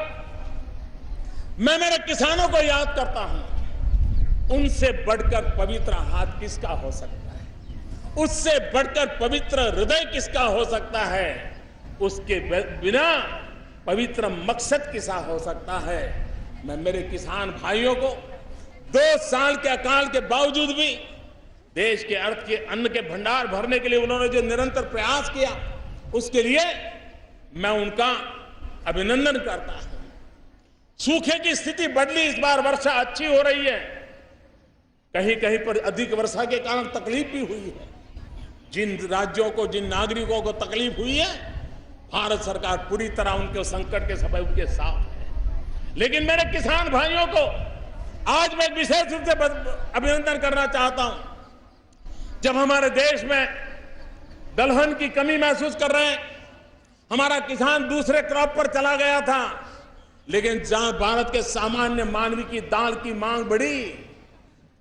मैं मेरे किसानों को याद करता हूं। उनसे बढ़कर पवित्र हाथ किसका हो सकता है, उससे बढ़कर पवित्र हृदय किसका हो सकता है। उसके बिना पवित्र मकसद किसा हो सकता है। मैं मेरे किसान भाइयों को 2 साल के अकाल के बावजूद भी देश के अर्थ के अन्न के भंडार भरने के लिए उन्होंने जो निरंतर प्रयास किया, उसके लिए मैं उनका अभिनंदन करता हूं। सूखे की स्थिति बदली, इस बार वर्षा अच्छी हो रही है। कहीं कहीं पर अधिक वर्षा के कारण तकलीफ भी हुई है। जिन राज्यों को, जिन नागरिकों को तकलीफ हुई है, भारत सरकार पूरी तरह उनके संकट के समय उनके साथ है। लेकिन मेरे किसान भाइयों को आज मैं विशेष रूप से अभिनंदन करना चाहता हूं। जब हमारे देश में दलहन की कमी महसूस कर रहे हैं, हमारा किसान दूसरे क्रॉप पर चला गया था, लेकिन जहां भारत के सामान्य मानव की दाल की मांग बढ़ी,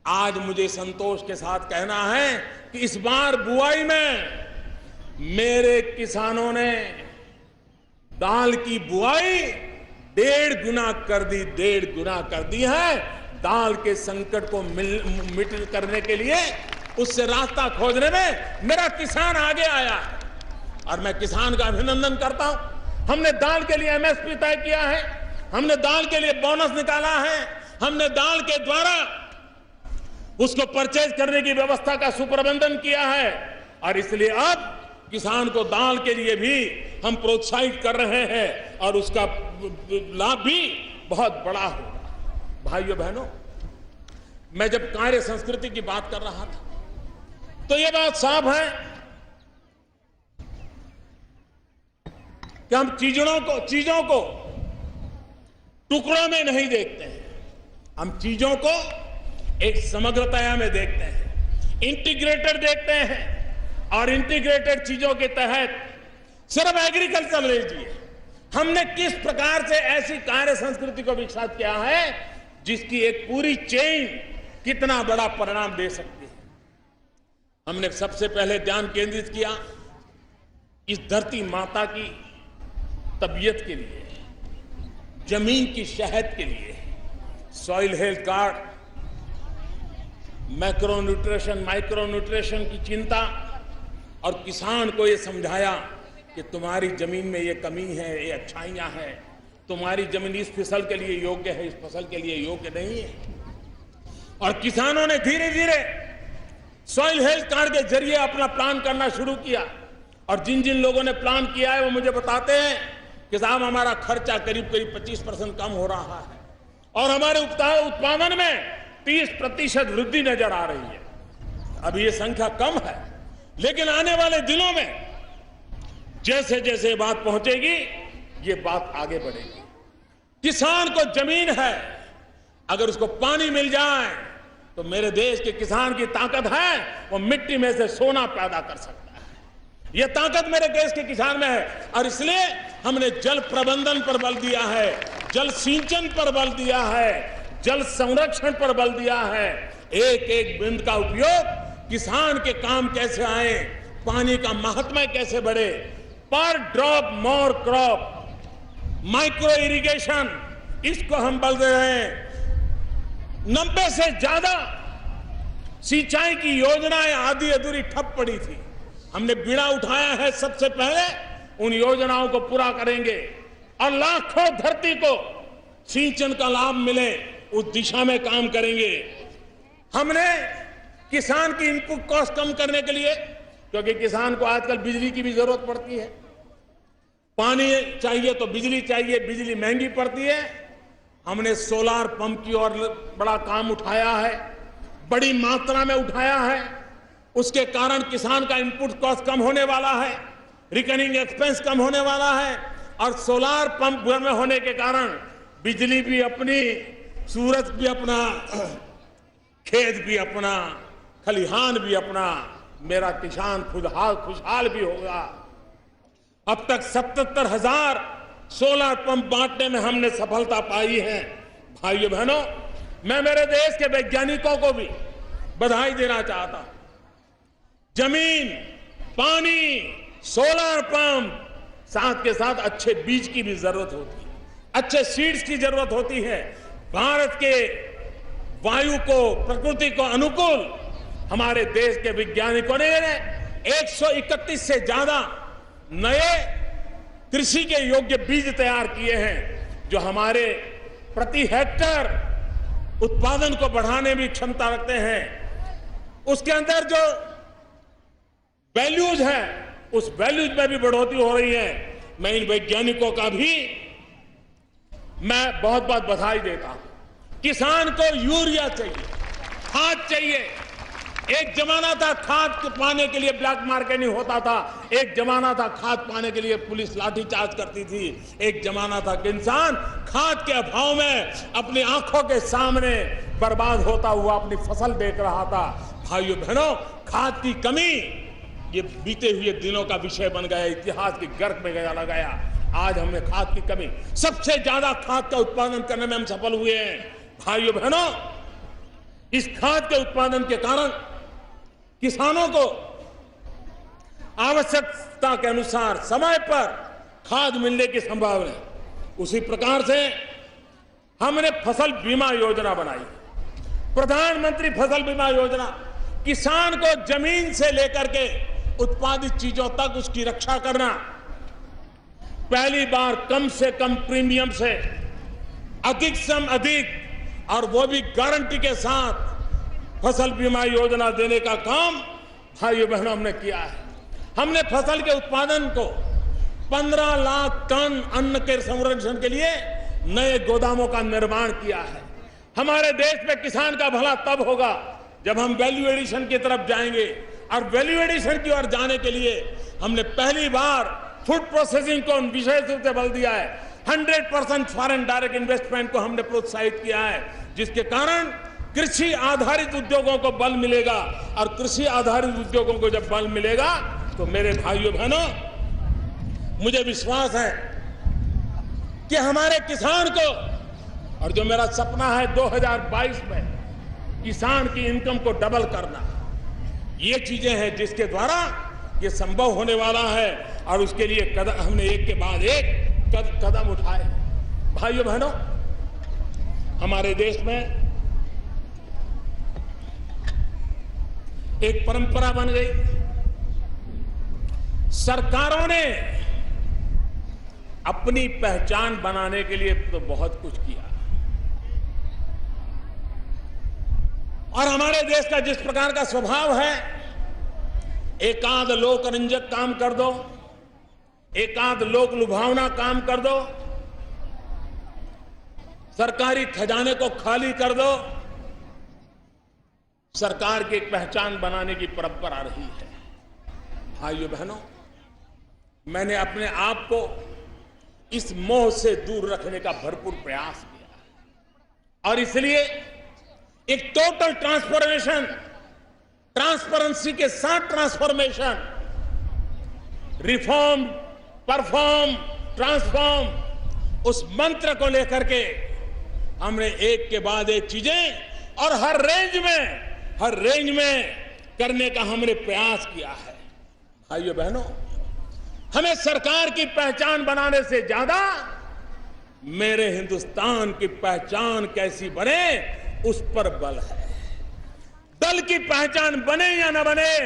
आज मुझे संतोष के साथ कहना है कि इस बार बुआई में मेरे किसानों ने दाल की बुआई 1.5 गुना कर दी, 1.5 गुना कर दी है। दाल के संकट को मिट करने के लिए, उससे रास्ता खोजने में मेरा किसान आगे आया है और मैं किसान का अभिनंदन करता हूं। हमने दाल के लिए एमएसपी तय किया है, हमने दाल के लिए बोनस निकाला है, हमने दाल के द्वारा उसको परचेज करने की व्यवस्था का सुप्रबंधन किया है और इसलिए अब किसान को दाल के लिए भी हम प्रोत्साहित कर रहे हैं और उसका लाभ भी बहुत बड़ा होगा। भाइयों बहनों, मैं जब कार्य संस्कृति की बात कर रहा था तो यह बात साफ है कि हम चीजों को टुकड़ों में नहीं देखते हैं, हम चीजों को एक समग्रता में देखते हैं, इंटीग्रेटेड देखते हैं। और इंटीग्रेटेड चीजों के तहत सिर्फ एग्रीकल्चर लीजिए, हमने किस प्रकार से ऐसी कार्य संस्कृति को विकसित किया है जिसकी एक पूरी चेन कितना बड़ा परिणाम दे सकती है। हमने सबसे पहले ध्यान केंद्रित किया इस धरती माता की तबीयत के लिए, जमीन की सेहत के लिए। Soil health card, macro nutrition, micro nutrition की चिंता और किसान को ये समझाया कि तुम्हारी जमीन में ये कमी है, ये अच्छाइयां हैं, तुम्हारी जमीन इस फसल के लिए योग्य है, इस फसल के लिए योग्य नहीं है। और किसानों ने धीरे धीरे सॉइल हेल्थ कार्ड के जरिए अपना प्लान करना शुरू किया और जिन जिन लोगों ने प्लान किया है वो मुझे बताते हैं कि साहब हमारा खर्चा करीब 25% कम हो रहा है और हमारे उत्पादन में 30% वृद्धि नजर आ रही है। अभी ये संख्या कम है, लेकिन आने वाले दिनों में जैसे जैसे बात पहुंचेगी, ये बात आगे बढ़ेगी। किसान को जमीन है, अगर उसको पानी मिल जाए तो मेरे देश के किसान की ताकत है, वो मिट्टी में से सोना पैदा कर सकता है। यह ताकत मेरे देश के किसान में है और इसलिए हमने जल प्रबंधन पर बल दिया है, जल सिंचन पर बल दिया है, जल संरक्षण पर बल दिया है। एक एक बूंद का उपयोग किसान के काम कैसे आए, पानी का महात्म्य कैसे बढ़े, पर drop more crop, micro irrigation, इसको हम बल दे रहे हैं। 90 से ज्यादा सिंचाई की योजनाएं आधी अधूरी ठप पड़ी थी, हमने बीड़ा उठाया है, सबसे पहले उन योजनाओं को पूरा करेंगे और लाखों धरती को सिंचन का लाभ मिले उस दिशा में काम करेंगे। हमने किसान की इनपुट कॉस्ट कम करने के लिए, क्योंकि किसान को आजकल बिजली की भी जरूरत पड़ती है, पानी चाहिए तो बिजली चाहिए, बिजली महंगी पड़ती है। हमने सोलार पंप की ओर बड़ा काम उठाया है, बड़ी मात्रा में उठाया है। उसके कारण किसान का इनपुट कॉस्ट कम होने वाला है, रिकरिंग एक्सपेंस कम होने वाला है और सोलार पंप घर में होने के कारण बिजली भी अपनी, सूरज भी अपना, खेत भी अपना, खलिहान भी अपना, मेरा किसान खुशहाल भी होगा। अब तक 77,000 सोलर पंप बांटने में हमने सफलता पाई है। भाइयों बहनों, मैं मेरे देश के वैज्ञानिकों को भी बधाई देना चाहता हूं। जमीन, पानी, सोलर पंप, साथ के साथ अच्छे बीज की भी जरूरत होती है, अच्छे सीड्स की जरूरत होती है। भारत के वायु को, प्रकृति को अनुकूल हमारे देश के वैज्ञानिकों ने 131 से ज्यादा नए कृषि के योग्य बीज तैयार किए हैं, जो हमारे प्रति हेक्टर उत्पादन को बढ़ाने में क्षमता रखते हैं। उसके अंदर जो वैल्यूज है, उस वैल्यूज में भी बढ़ोतरी हो रही है। मैं इन वैज्ञानिकों का भी मैं बहुत बहुत बधाई देता हूं। किसान को यूरिया चाहिए, खाद चाहिए। एक जमाना था खाद पाने के लिए ब्लैक मार्केटिंग होता था, एक जमाना था खाद पाने के लिए पुलिस लाठीचार्ज करती थी, एक जमाना था कि इंसान खाद के अभाव में अपनी आंखों के सामने बर्बाद होता हुआ अपनी फसल देख रहा था। भाइयों बहनों, खाद की कमी ये बीते हुए दिनों का विषय बन गया, इतिहास के गर्भ में गया लगाया। आज हमने खाद की कमी, सबसे ज्यादा खाद का उत्पादन करने में हम सफल हुए हैं। भाइयों बहनों, इस खाद के उत्पादन के कारण किसानों को आवश्यकता के अनुसार समय पर खाद मिलने की संभावना है। उसी प्रकार से हमने फसल बीमा योजना बनाई, प्रधानमंत्री फसल बीमा योजना। किसान को जमीन से लेकर के उत्पादित चीजों तक उसकी रक्षा करना। पहली बार कम से कम प्रीमियम से अधिक से अधिक, और वो भी गारंटी के साथ फसल बीमा योजना देने का काम भाइयों बहनों हमने किया है। हमने फसल के उत्पादन को 15 लाख टन अन्न के संरक्षण के लिए नए गोदामों का निर्माण किया है। हमारे देश में किसान का भला तब होगा जब हम वैल्यू एडिशन की तरफ जाएंगे, और वैल्यू एडिशन की ओर जाने के लिए हमने पहली बार फूड प्रोसेसिंग को विशेष रूप से बल दिया है। 100% फॉरेन डायरेक्ट इन्वेस्टमेंट को हमने प्रोत्साहित किया है, जिसके कारण कृषि आधारित उद्योगों को बल मिलेगा। और कृषि आधारित उद्योगों को जब बल मिलेगा तो मेरे भाइयों बहनों, मुझे विश्वास है कि हमारे किसान को, और जो मेरा सपना है 2022 में किसान की इनकम को डबल करना, ये चीजें हैं जिसके द्वारा ये संभव होने वाला है। और उसके लिए हमने एक के बाद एक कदम उठाए। भाइयों बहनों, हमारे देश में एक परंपरा बन गई, सरकारों ने अपनी पहचान बनाने के लिए तो बहुत कुछ किया, और हमारे देश का जिस प्रकार का स्वभाव है, एकाध लोकरंजक काम कर दो, एकाध लोक लुभावना काम कर दो, सरकारी खजाने को खाली कर दो, सरकार की एक पहचान बनाने की परंपरा रही है। भाइयों बहनों, मैंने अपने आप को इस मोह से दूर रखने का भरपूर प्रयास किया, और इसलिए एक टोटल ट्रांसफॉर्मेशन, ट्रांसपेरेंसी के साथ ट्रांसफॉर्मेशन, रिफॉर्म, परफॉर्म, ट्रांसफॉर्म, उस मंत्र को लेकर के हमने एक के बाद एक चीजें और हर रेंज में करने का हमने प्रयास किया है। भाइयों बहनों, हमें सरकार की पहचान बनाने से ज्यादा मेरे हिंदुस्तान की पहचान कैसी बने उस पर बल है। दल की पहचान बने या न बने,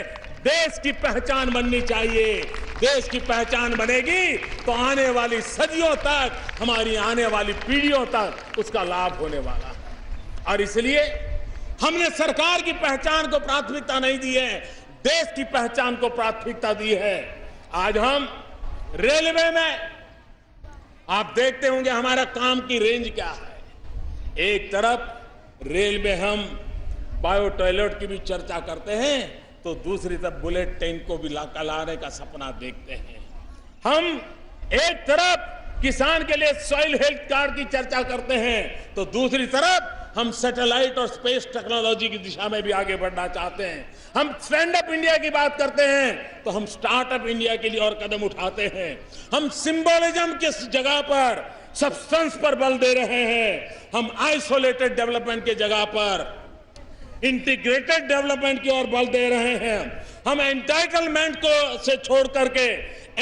देश की पहचान बननी चाहिए। देश की पहचान बनेगी तो आने वाली सदियों तक, हमारी आने वाली पीढ़ियों तक उसका लाभ होने वाला है। और इसलिए हमने सरकार की पहचान को प्राथमिकता नहीं दी है, देश की पहचान को प्राथमिकता दी है। आज हम रेलवे में, आप देखते होंगे हमारा काम की रेंज क्या है। एक तरफ रेल में हम बायो टॉयलेट की भी चर्चा करते हैं, तो दूसरी तरफ बुलेट ट्रेन को भी लाने का सपना देखते हैं। हम एक तरफ किसान के लिए सॉइल हेल्थ कार्ड की चर्चा करते हैं, तो दूसरी तरफ हम सैटेलाइट और स्पेस टेक्नोलॉजी की दिशा में भी आगे बढ़ना चाहते हैं। हम स्टैंड अप इंडिया की बात करते हैं, तो हम स्टार्टअप इंडिया के लिए और कदम उठाते हैं। हम सिंबोलिज्म की जगह पर सब्सटेंस पर बल दे रहे हैं। हम आइसोलेटेड डेवलपमेंट की जगह पर इंटीग्रेटेड डेवलपमेंट की ओर बल दे रहे हैं। हम एंटाइटलमेंट को से छोड़ करके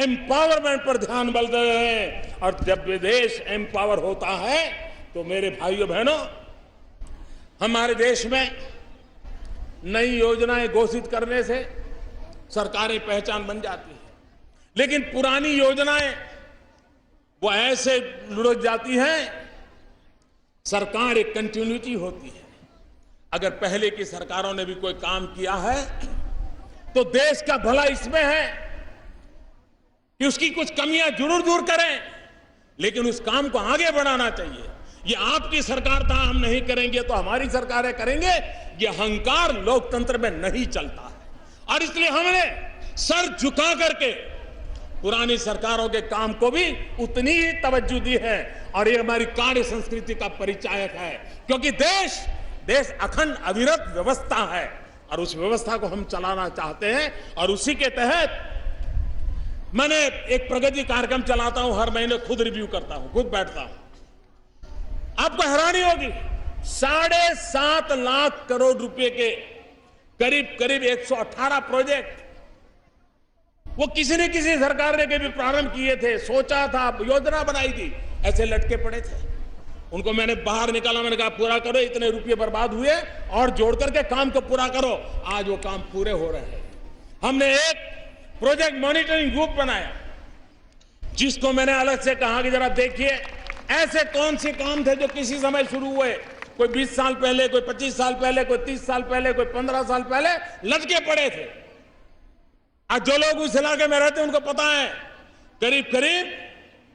एम्पावरमेंट पर ध्यान बल दे रहे हैं। और जब देश एम्पावर होता है तो मेरे भाइयों बहनों, हमारे देश में नई योजनाएं घोषित करने से सरकारी पहचान बन जाती है, लेकिन पुरानी योजनाएं वो ऐसे लुढ़क जाती है। सरकार एक कंटिन्यूटी होती है। अगर पहले की सरकारों ने भी कोई काम किया है तो देश का भला इसमें है कि उसकी कुछ कमियां जरूर दूर करें, लेकिन उस काम को आगे बढ़ाना चाहिए। ये आपकी सरकार था, हम नहीं करेंगे तो हमारी सरकारें करेंगे, ये अहंकार लोकतंत्र में नहीं चलता है। और इसलिए हमने सर झुका करके पुरानी सरकारों के काम को भी उतनी ही तवज्जो दी है, और ये हमारी कार्य संस्कृति का परिचायक है। क्योंकि देश अखंड अविरत व्यवस्था है और उस व्यवस्था को हम चलाना चाहते हैं। और उसी के तहत मैंने एक प्रगति कार्यक्रम चलाता हूं, हर महीने खुद रिव्यू करता हूं, खुद बैठता हूं। आपको हैरानी होगी, 7.5 लाख करोड़ रुपए के करीब 118 प्रोजेक्ट वो किसी न किसी सरकार ने कभी प्रारंभ किए थे, सोचा था, योजना बनाई थी, ऐसे लटके पड़े थे। उनको मैंने बाहर निकाला, मैंने कहा पूरा करो, इतने रुपये बर्बाद हुए और जोड़ करके काम को पूरा करो। आज वो काम पूरे हो रहे हैं। हमने एक प्रोजेक्ट मॉनिटरिंग ग्रुप बनाया, जिसको मैंने अलग से कहा कि जरा देखिए ऐसे कौन से काम थे जो किसी समय शुरू हुए, कोई 20 साल पहले, कोई 25 साल पहले, कोई 30 साल पहले, कोई 15 साल पहले लटके पड़े थे। आज जो लोग उस इलाके में रहते हैं उनको पता है, करीब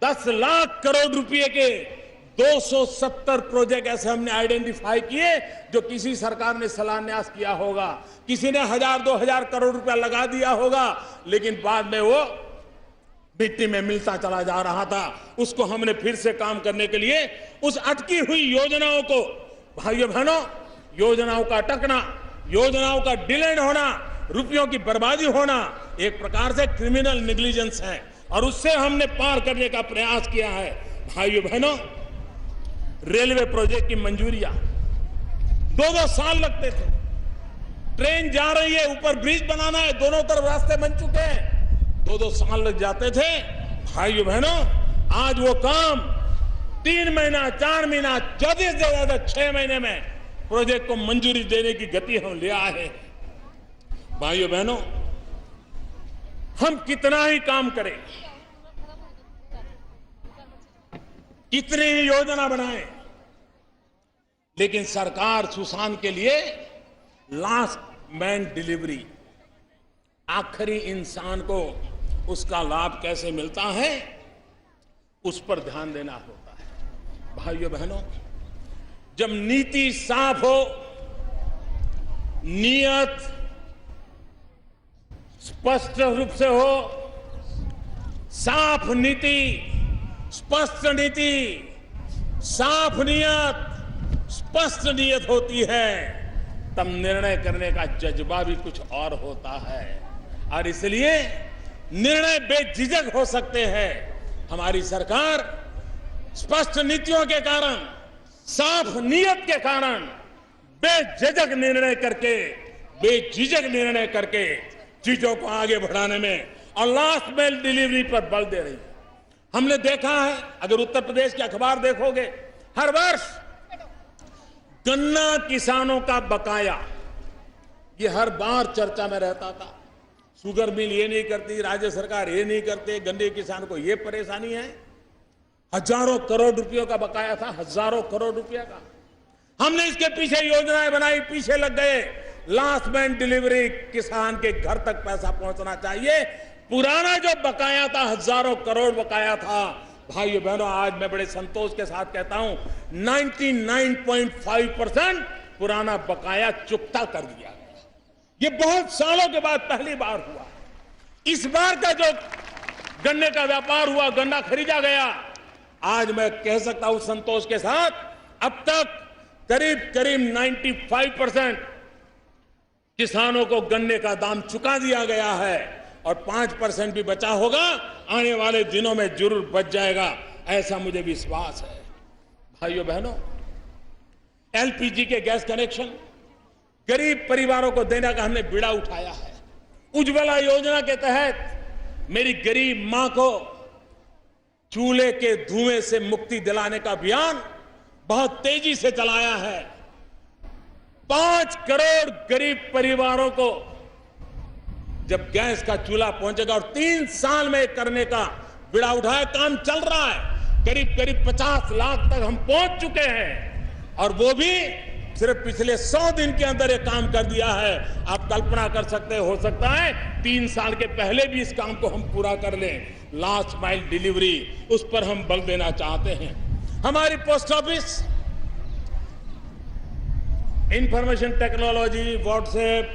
10 लाख करोड़ रुपए के 270 प्रोजेक्ट ऐसे हमने आइडेंटिफाई किए जो किसी सरकार ने शिलान्यास किया होगा, किसी ने 1000-2000 करोड़ रुपया लगा दिया होगा, लेकिन बाद में वो मिट्टी में मिलता चला जा रहा था। उसको हमने फिर से काम करने के लिए उस अटकी हुई योजनाओं को, भाइयों बहनों, योजनाओं का अटकना, योजनाओं का डिले होना, रुपयों की बर्बादी होना एक प्रकार से क्रिमिनल नेग्लिजेंस है, और उससे हमने पार करने का प्रयास किया है। भाइयों बहनों, रेलवे प्रोजेक्ट की मंजूरियां 2-2 साल लगते थे। ट्रेन जा रही है, ऊपर ब्रिज बनाना है, दोनों तरफ रास्ते बन चुके हैं, 2-2 साल लग जाते थे। भाइयों बहनों, आज वो काम 3 महीना, 4 महीना, ज्यादा से ज्यादा 6 महीने में प्रोजेक्ट को मंजूरी देने की गति हम ले आए हैं। भाइयों बहनों, हम कितना ही काम करें, कितनी ही योजना बनाएं, लेकिन सरकार सुशांत के लिए लास्ट मैन डिलीवरी, आखिरी इंसान को उसका लाभ कैसे मिलता है, उस पर ध्यान देना होता है। भाइयों बहनों, जब नीति साफ हो, नियत स्पष्ट रूप से हो, साफ नीति, स्पष्ट नीति, साफ नियत, स्पष्ट नियत होती है, तब निर्णय करने का जज्बा भी कुछ और होता है, और इसलिए निर्णय बेझिझक हो सकते हैं। हमारी सरकार स्पष्ट नीतियों के कारण, साफ नियत के कारण बेझिझक निर्णय करके चीजों को आगे बढ़ाने में और लास्ट मेल डिलीवरी पर बल दे रही है। हमने देखा है, अगर उत्तर प्रदेश के अखबार देखोगे, हर वर्ष गन्ना किसानों का बकाया ये हर बार चर्चा में रहता था। शुगर मिल ये नहीं करती, राज्य सरकार ये नहीं करते, गन्ने किसान को ये परेशानी है। हजारों करोड़ रुपयों का बकाया था, हजारों करोड़ रुपया का। हमने इसके पीछे योजनाएं बनाई, पीछे लग गए। लास्ट मैन डिलीवरी, किसान के घर तक पैसा पहुंचना चाहिए। पुराना जो बकाया था, हजारों करोड़ बकाया था, भाइयों बहनों, आज मैं बड़े संतोष के साथ कहता हूं 99.5% पुराना बकाया चुकता कर दिया गया। ये बहुत सालों के बाद पहली बार हुआ। इस बार का जो गन्ने का व्यापार हुआ, गन्ना खरीदा गया, आज मैं कह सकता हूं संतोष के साथ, अब तक करीब 95% किसानों को गन्ने का दाम चुका दिया गया है, और 5% भी बचा होगा, आने वाले दिनों में जरूर बच जाएगा, ऐसा मुझे विश्वास है। भाइयों बहनों, एलपीजी के गैस कनेक्शन गरीब परिवारों को देने का हमने बीड़ा उठाया है। उज्ज्वला योजना के तहत मेरी गरीब मां को चूल्हे के धुएं से मुक्ति दिलाने का अभियान बहुत तेजी से चलाया है। 5 करोड़ गरीब परिवारों को जब गैस का चूल्हा पहुंचेगा, और 3 साल में करने का बीड़ा उठाया, काम चल रहा है। करीब करीब 50 लाख तक हम पहुंच चुके हैं और वो भी सिर्फ पिछले 100 दिन के अंदर ये काम कर दिया है। आप कल्पना कर सकते हो सकता है 3 साल के पहले भी इस काम को हम पूरा कर लें। लास्ट माइल डिलीवरी, उस पर हम बल देना चाहते हैं। हमारी post office information technology, WhatsApp,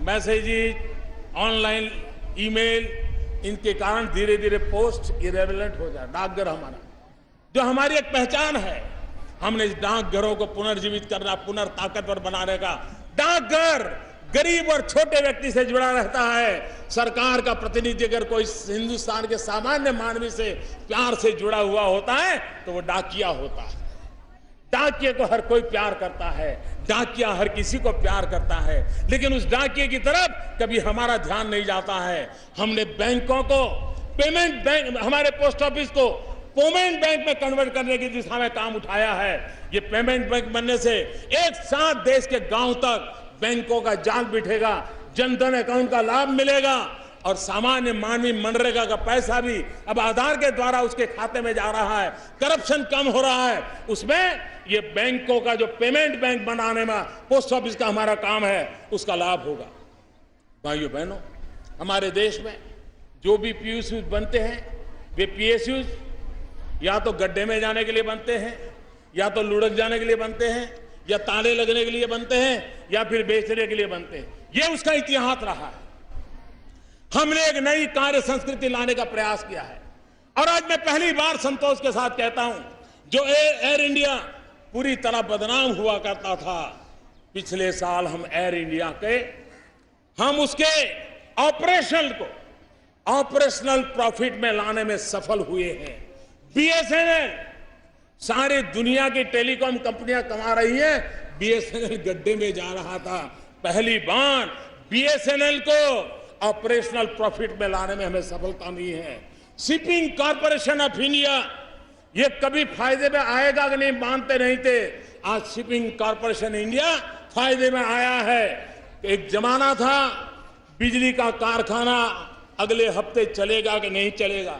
messages, online email, इनके कारण धीरे धीरे पोस्ट इरेलेवेंट हो जाए। डाकघर हमारा जो हमारी एक पहचान है, हमने इस डाकघरों को पुनर्जीवित करना, पुनर्ताकतवर बनाने का। डाकघर गरीब और छोटे व्यक्ति से जुड़ा रहता है। सरकार का प्रतिनिधि अगर कोई हिंदुस्तान के सामान्य मानवी से प्यार से जुड़ा हुआ होता है तो वो डाकिया होता है। डाकिये को हर कोई प्यार करता है, डाकिया हर किसी को प्यार करता है, लेकिन उस डाकिये की तरफ कभी हमारा ध्यान नहीं जाता है। हमने बैंकों को पेमेंट बैंक, हमारे पोस्ट ऑफिस को पेमेंट बैंक में कन्वर्ट करने की दिशा में काम उठाया है। ये पेमेंट बैंक बनने से एक साथ देश के गांव तक बैंकों का जाल बिठेगा, जनधन अकाउंट का लाभ मिलेगा और सामान्य मानवी मनरेगा का पैसा भी अब आधार के द्वारा उसके खाते में जा रहा है। करप्शन कम हो रहा है। उसमें ये बैंकों का जो पेमेंट बैंक बनाने में पोस्ट ऑफिस का हमारा काम है, उसका लाभ होगा। भाइयों बहनों, हमारे देश में जो भी पीएसयू बनते हैं, वे पीएसयू या तो गड्ढे में जाने के लिए बनते हैं, या तो लुढ़क जाने के लिए बनते हैं, या ताले लगने के लिए बनते हैं, या फिर बेचने के लिए बनते हैं। ये उसका इतिहास रहा है। हमने एक नई कार्य संस्कृति लाने का प्रयास किया है और आज मैं पहली बार संतोष के साथ कहता हूं, जो एयर इंडिया पूरी तरह बदनाम हुआ करता था, पिछले साल हम एयर इंडिया के उसके ऑपरेशनल प्रॉफिट में लाने में सफल हुए हैं। बीएसएनएल, सारी दुनिया की टेलीकॉम कंपनियां कमा रही हैं, बीएसएनएल गड्ढे में जा रहा था। पहली बार बीएसएनएल को ऑपरेशनल प्रॉफिट में लाने में हमें सफलता मिली है। शिपिंग कॉर्पोरेशन ऑफ इंडिया, ये कभी फायदे में आएगा कि नहीं मानते नहीं थे, आज शिपिंग कॉर्पोरेशन इंडिया फायदे में आया है। एक जमाना था बिजली का कारखाना अगले हफ्ते चलेगा कि नहीं चलेगा,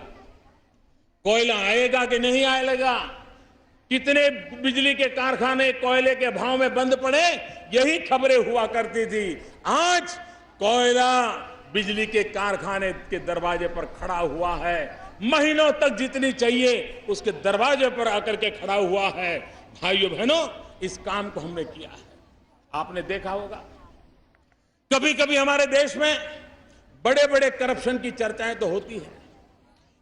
कोयला आएगा कि नहीं आएगा, कितने बिजली के कारखाने कोयले के भाव में बंद पड़े, यही खबरें हुआ करती थी। आज कोयला बिजली के कारखाने के दरवाजे पर खड़ा हुआ है, महीनों तक जितनी चाहिए उसके दरवाजे पर आकर के खड़ा हुआ है। भाइयों बहनों, इस काम को हमने किया है। आपने देखा होगा कभी कभी हमारे देश में बड़े बड़े करप्शन की चर्चाएं तो होती है,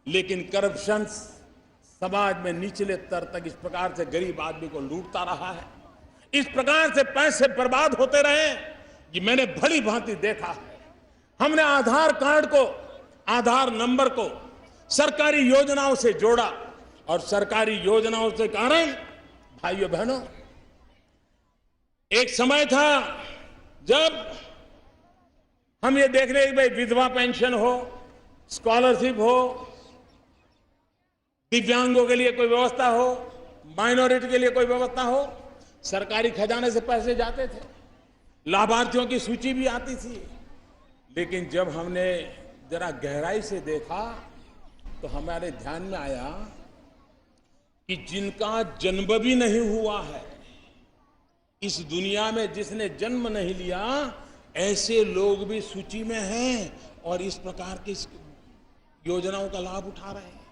लेकिन करप्शन समाज में निचले स्तर तक इस प्रकार से गरीब आदमी को लूटता रहा है, इस प्रकार से पैसे बर्बाद होते रहे, ये मैंने भली भांति देखा है। हमने आधार कार्ड को, आधार नंबर को सरकारी योजनाओं से जोड़ा और सरकारी योजनाओं के कारण भाइयों बहनों, एक समय था जब हम ये देख रहे भाई विधवा पेंशन हो, स्कॉलरशिप हो, दिव्यांगों के लिए कोई व्यवस्था हो, माइनॉरिटी के लिए कोई व्यवस्था हो, सरकारी खजाने से पैसे जाते थे, लाभार्थियों की सूची भी आती थी। लेकिन जब हमने जरा गहराई से देखा तो हमारे ध्यान में आया कि जिनका जन्म भी नहीं हुआ है इस दुनिया में, जिसने जन्म नहीं लिया, ऐसे लोग भी सूची में हैं और इस प्रकार की योजनाओं का लाभ उठा रहे हैं।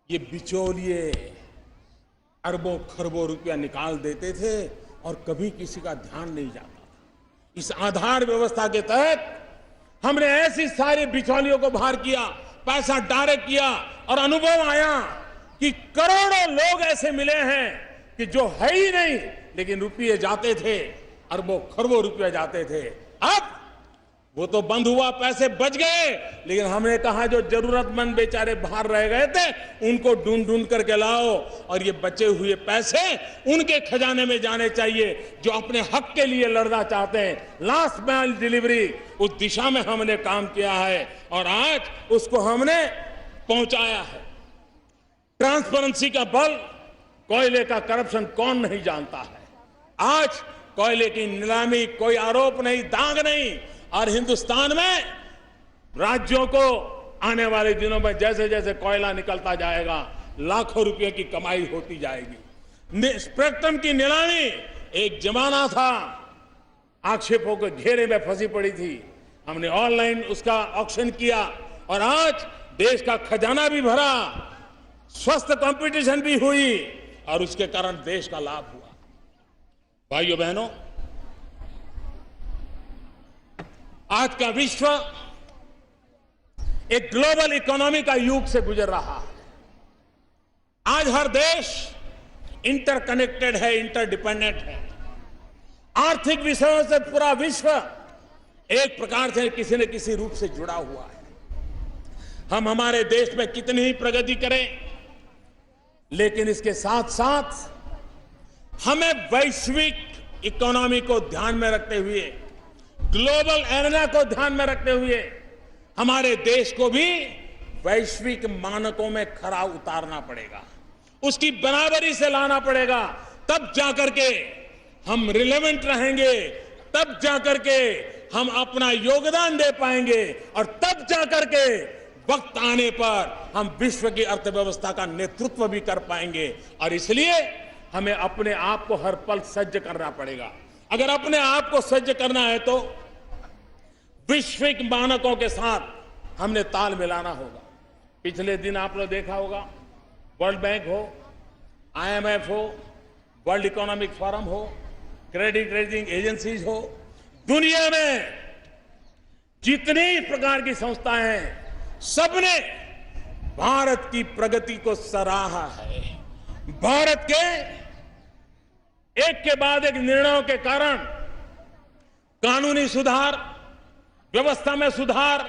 ये बिचौलिए अरबों खरबों रुपया निकाल देते थे और कभी किसी का ध्यान नहीं जाता था। इस आधार व्यवस्था के तहत हमने ऐसी सारे बिचौलियों को बाहर किया, पैसा डायरेक्ट किया और अनुभव आया कि करोड़ों लोग ऐसे मिले हैं कि जो है ही नहीं, लेकिन रुपये जाते थे, अरबों खरबों रुपया जाते थे। अब वो तो बंद हुआ, पैसे बच गए, लेकिन हमने कहा जो जरूरतमंद बेचारे बाहर रह गए थे उनको ढूंढ ढूंढ करके लाओ और ये बचे हुए पैसे उनके खजाने में जाने चाहिए जो अपने हक के लिए लड़ना चाहते हैं। लास्ट माइल डिलीवरी, उस दिशा में हमने काम किया है और आज उसको हमने पहुंचाया है। ट्रांसपेरेंसी का बल, कोयले का करप्शन कौन नहीं जानता है। आज कोयले की नीलामी, कोई आरोप नहीं, दाग नहीं, और हिंदुस्तान में राज्यों को आने वाले दिनों में जैसे जैसे कोयला निकलता जाएगा, लाखों रुपए की कमाई होती जाएगी। स्पेक्ट्रम की नीलामी एक जमाना था, आक्षेपों के घेरे में फंसी पड़ी थी। हमने ऑनलाइन उसका ऑक्शन किया और आज देश का खजाना भी भरा, स्वस्थ कंपटीशन भी हुई और उसके कारण देश का लाभ हुआ। भाइयों बहनों, आज का विश्व एक ग्लोबल इकोनॉमी का युग से गुजर रहा है। आज हर देश इंटरकनेक्टेड है, इंटरडिपेंडेंट है। आर्थिक विषयों से पूरा विश्व एक प्रकार से किसी न किसी रूप से जुड़ा हुआ है। हम हमारे देश में कितनी ही प्रगति करें, लेकिन इसके साथ साथ हमें वैश्विक इकोनॉमी को ध्यान में रखते हुए, ग्लोबल एरेना को ध्यान में रखते हुए हमारे देश को भी वैश्विक मानकों में खरा उतारना पड़ेगा, उसकी बराबरी से लाना पड़ेगा। तब जाकर के हम रिलेवेंट रहेंगे, तब जाकर के हम अपना योगदान दे पाएंगे और तब जाकर के वक्त आने पर हम विश्व की अर्थव्यवस्था का नेतृत्व भी कर पाएंगे। और इसलिए हमें अपने आप को हर पल सज्ज करना पड़ेगा। अगर अपने आप को सज्ज करना है तो वैश्विक मानकों के साथ हमने ताल मिलाना होगा। पिछले दिन आप लोग देखा होगा, वर्ल्ड बैंक हो, IMF हो, वर्ल्ड इकोनॉमिक फोरम हो, क्रेडिट रेटिंग एजेंसीज हो, दुनिया में जितनी प्रकार की संस्थाएं हैं, सबने भारत की प्रगति को सराहा है। भारत के एक के बाद एक निर्णयों के कारण कानूनी सुधार, व्यवस्था में सुधार,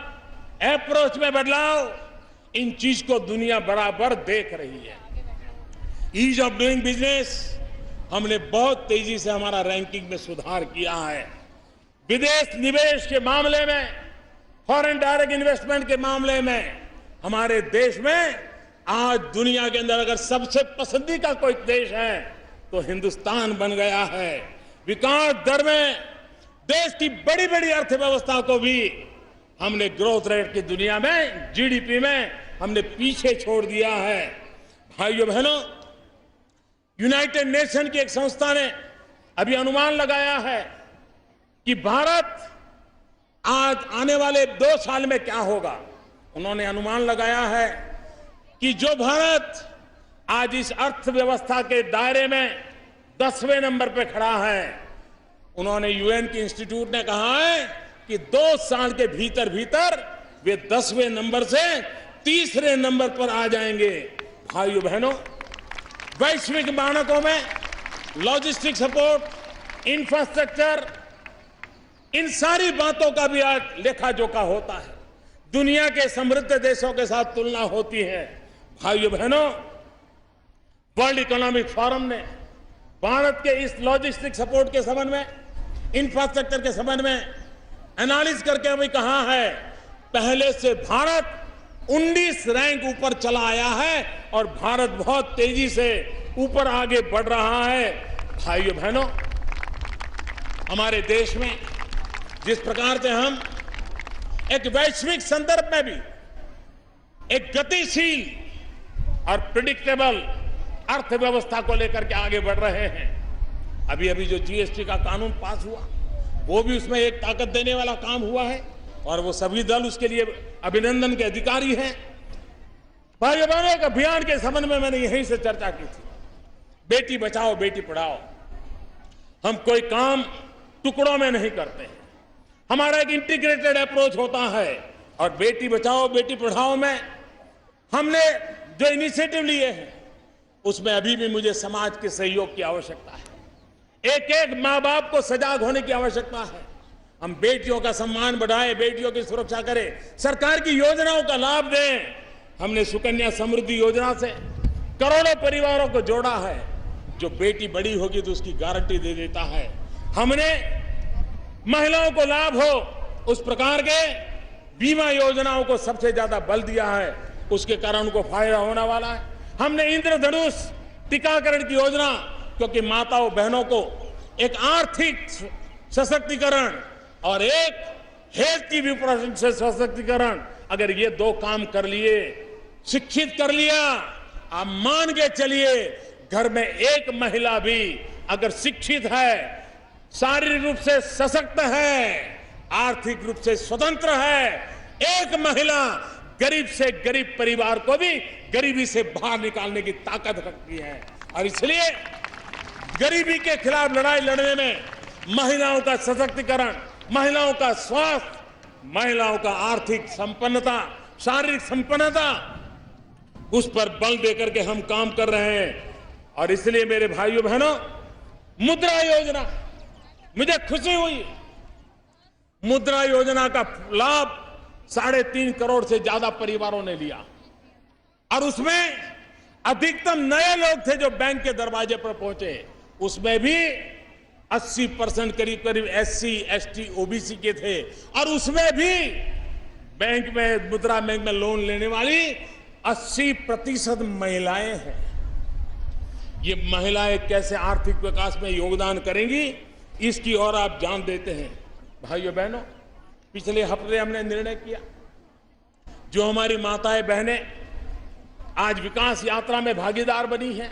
अप्रोच में बदलाव, इन चीज को दुनिया बराबर देख रही है। ईज ऑफ डूइंग बिजनेस हमने बहुत तेजी से हमारा रैंकिंग में सुधार किया है। विदेश निवेश के मामले में, फॉरेन डायरेक्ट इन्वेस्टमेंट के मामले में हमारे देश में आज दुनिया के अंदर अगर सबसे पसंदीदा कोई देश है तो हिंदुस्तान बन गया है। विकास दर में देश की बड़ी बड़ी अर्थव्यवस्था को भी हमने ग्रोथ रेट की दुनिया में, जीडीपी में हमने पीछे छोड़ दिया है। भाइयों बहनों, यूनाइटेड नेशन की एक संस्था ने अभी अनुमान लगाया है कि भारत आज आने वाले 2 साल में क्या होगा। उन्होंने अनुमान लगाया है कि जो भारत आज इस अर्थव्यवस्था के दायरे में 10वें नंबर पे खड़ा है, उन्होंने यूएन के इंस्टीट्यूट ने कहा है कि 2 साल के भीतर भीतर वे 10वें नंबर से 3रे नंबर पर आ जाएंगे। भाइयों बहनों, वैश्विक मानकों में लॉजिस्टिक सपोर्ट, इंफ्रास्ट्रक्चर, इन सारी बातों का भी आज लेखा जोखा होता है। दुनिया के समृद्ध देशों के साथ तुलना होती है। भाइयों बहनों, वर्ल्ड इकोनॉमिक फोरम ने भारत के इस लॉजिस्टिक सपोर्ट के संबंध में, इंफ्रास्ट्रक्चर के संबंध में एनालिसिस करके अभी कहा है, पहले से भारत 19 रैंक ऊपर चला आया है और भारत बहुत तेजी से ऊपर आगे बढ़ रहा है। भाइयों बहनों, हमारे देश में जिस प्रकार से हम एक वैश्विक संदर्भ में भी एक गतिशील और प्रिडिक्टेबल अर्थव्यवस्था को लेकर के आगे बढ़ रहे हैं। अभी अभी जो जीएसटी का कानून पास हुआ, वो भी उसमें एक ताकत देने वाला काम हुआ है और वो सभी दल उसके लिए अभिनंदन के अधिकारी हैं। भाइयों बहनों, एक अभियान के संबंध में मैंने यहीं से चर्चा की थी, बेटी बचाओ बेटी पढ़ाओ। हम कोई काम टुकड़ों में नहीं करते हैं, हमारा एक इंटीग्रेटेड अप्रोच होता है। और बेटी बचाओ बेटी पढ़ाओ में हमने जो इनिशिएटिव लिए हैं, उसमें अभी भी मुझे समाज के सहयोग की आवश्यकता है। एक एक माँ बाप को सजाग होने की आवश्यकता है। हम बेटियों का सम्मान बढ़ाएं, बेटियों की सुरक्षा करें, सरकार की योजनाओं का लाभ दें। हमने सुकन्या समृद्धि योजना से करोड़ों परिवारों को जोड़ा है। जो बेटी बड़ी होगी तो उसकी गारंटी दे देता है। हमने महिलाओं को लाभ हो उस प्रकार के बीमा योजनाओं को सबसे ज्यादा बल दिया है, उसके कारण उनको फायदा होने वाला है। हमने इंद्रधनुष टीकाकरण की योजना, क्योंकि माताओं बहनों को एक आर्थिक सशक्तिकरण और एक हेल्थ की भी सशक्तिकरण, अगर ये 2 काम कर लिए, शिक्षित कर लिया, आप मान के चलिए, घर में एक महिला भी अगर शिक्षित है, शारीरिक रूप से सशक्त है, आर्थिक रूप से स्वतंत्र है, एक महिला गरीब से गरीब परिवार को भी गरीबी से बाहर निकालने की ताकत रखती है। और इसलिए गरीबी के खिलाफ लड़ाई लड़ने में महिलाओं का सशक्तिकरण, महिलाओं का स्वास्थ्य, महिलाओं का आर्थिक संपन्नता, शारीरिक संपन्नता, उस पर बल देकर के हम काम कर रहे हैं। और इसलिए मेरे भाइयों बहनों, मुद्रा योजना, मुझे खुशी हुई, मुद्रा योजना का लाभ 3.5 करोड़ से ज्यादा परिवारों ने लिया। और उसमें अधिकतम नए लोग थे जो बैंक के दरवाजे पर पहुंचे। उसमें भी 80% करीब SC, ST, OBC के थे। और उसमें भी बैंक में, मुद्रा बैंक में लोन लेने वाली 80% महिलाएं हैं। ये महिलाएं कैसे आर्थिक विकास में योगदान करेंगी, इसकी ओर आप जान देते हैं। भाइयों बहनों, पिछले हफ्ते हमने निर्णय किया, जो हमारी माताएं बहनें आज विकास यात्रा में भागीदार बनी हैं,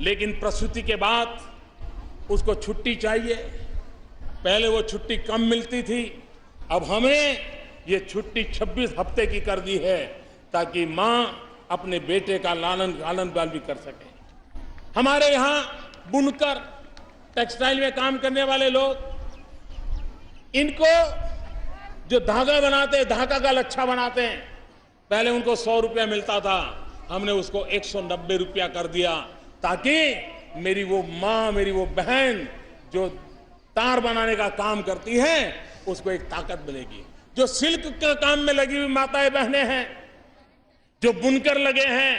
लेकिन प्रसूति के बाद उसको छुट्टी चाहिए। पहले वो छुट्टी कम मिलती थी, अब हमने ये छुट्टी 26 हफ्ते की कर दी है, ताकि मां अपने बेटे का लालन पालन भी कर सके। हमारे यहां बुनकर, टेक्सटाइल में काम करने वाले लोग, इनको जो धागा बनाते हैं, धागा का लच्छा बनाते हैं, पहले उनको 100 रुपया मिलता था, हमने उसको 190 रुपया कर दिया, ताकि मेरी वो मां, मेरी वो बहन जो तार बनाने का काम करती है, उसको एक ताकत मिलेगी। जो सिल्क के काम में लगी हुई माताएं बहनें हैं, जो बुनकर लगे हैं,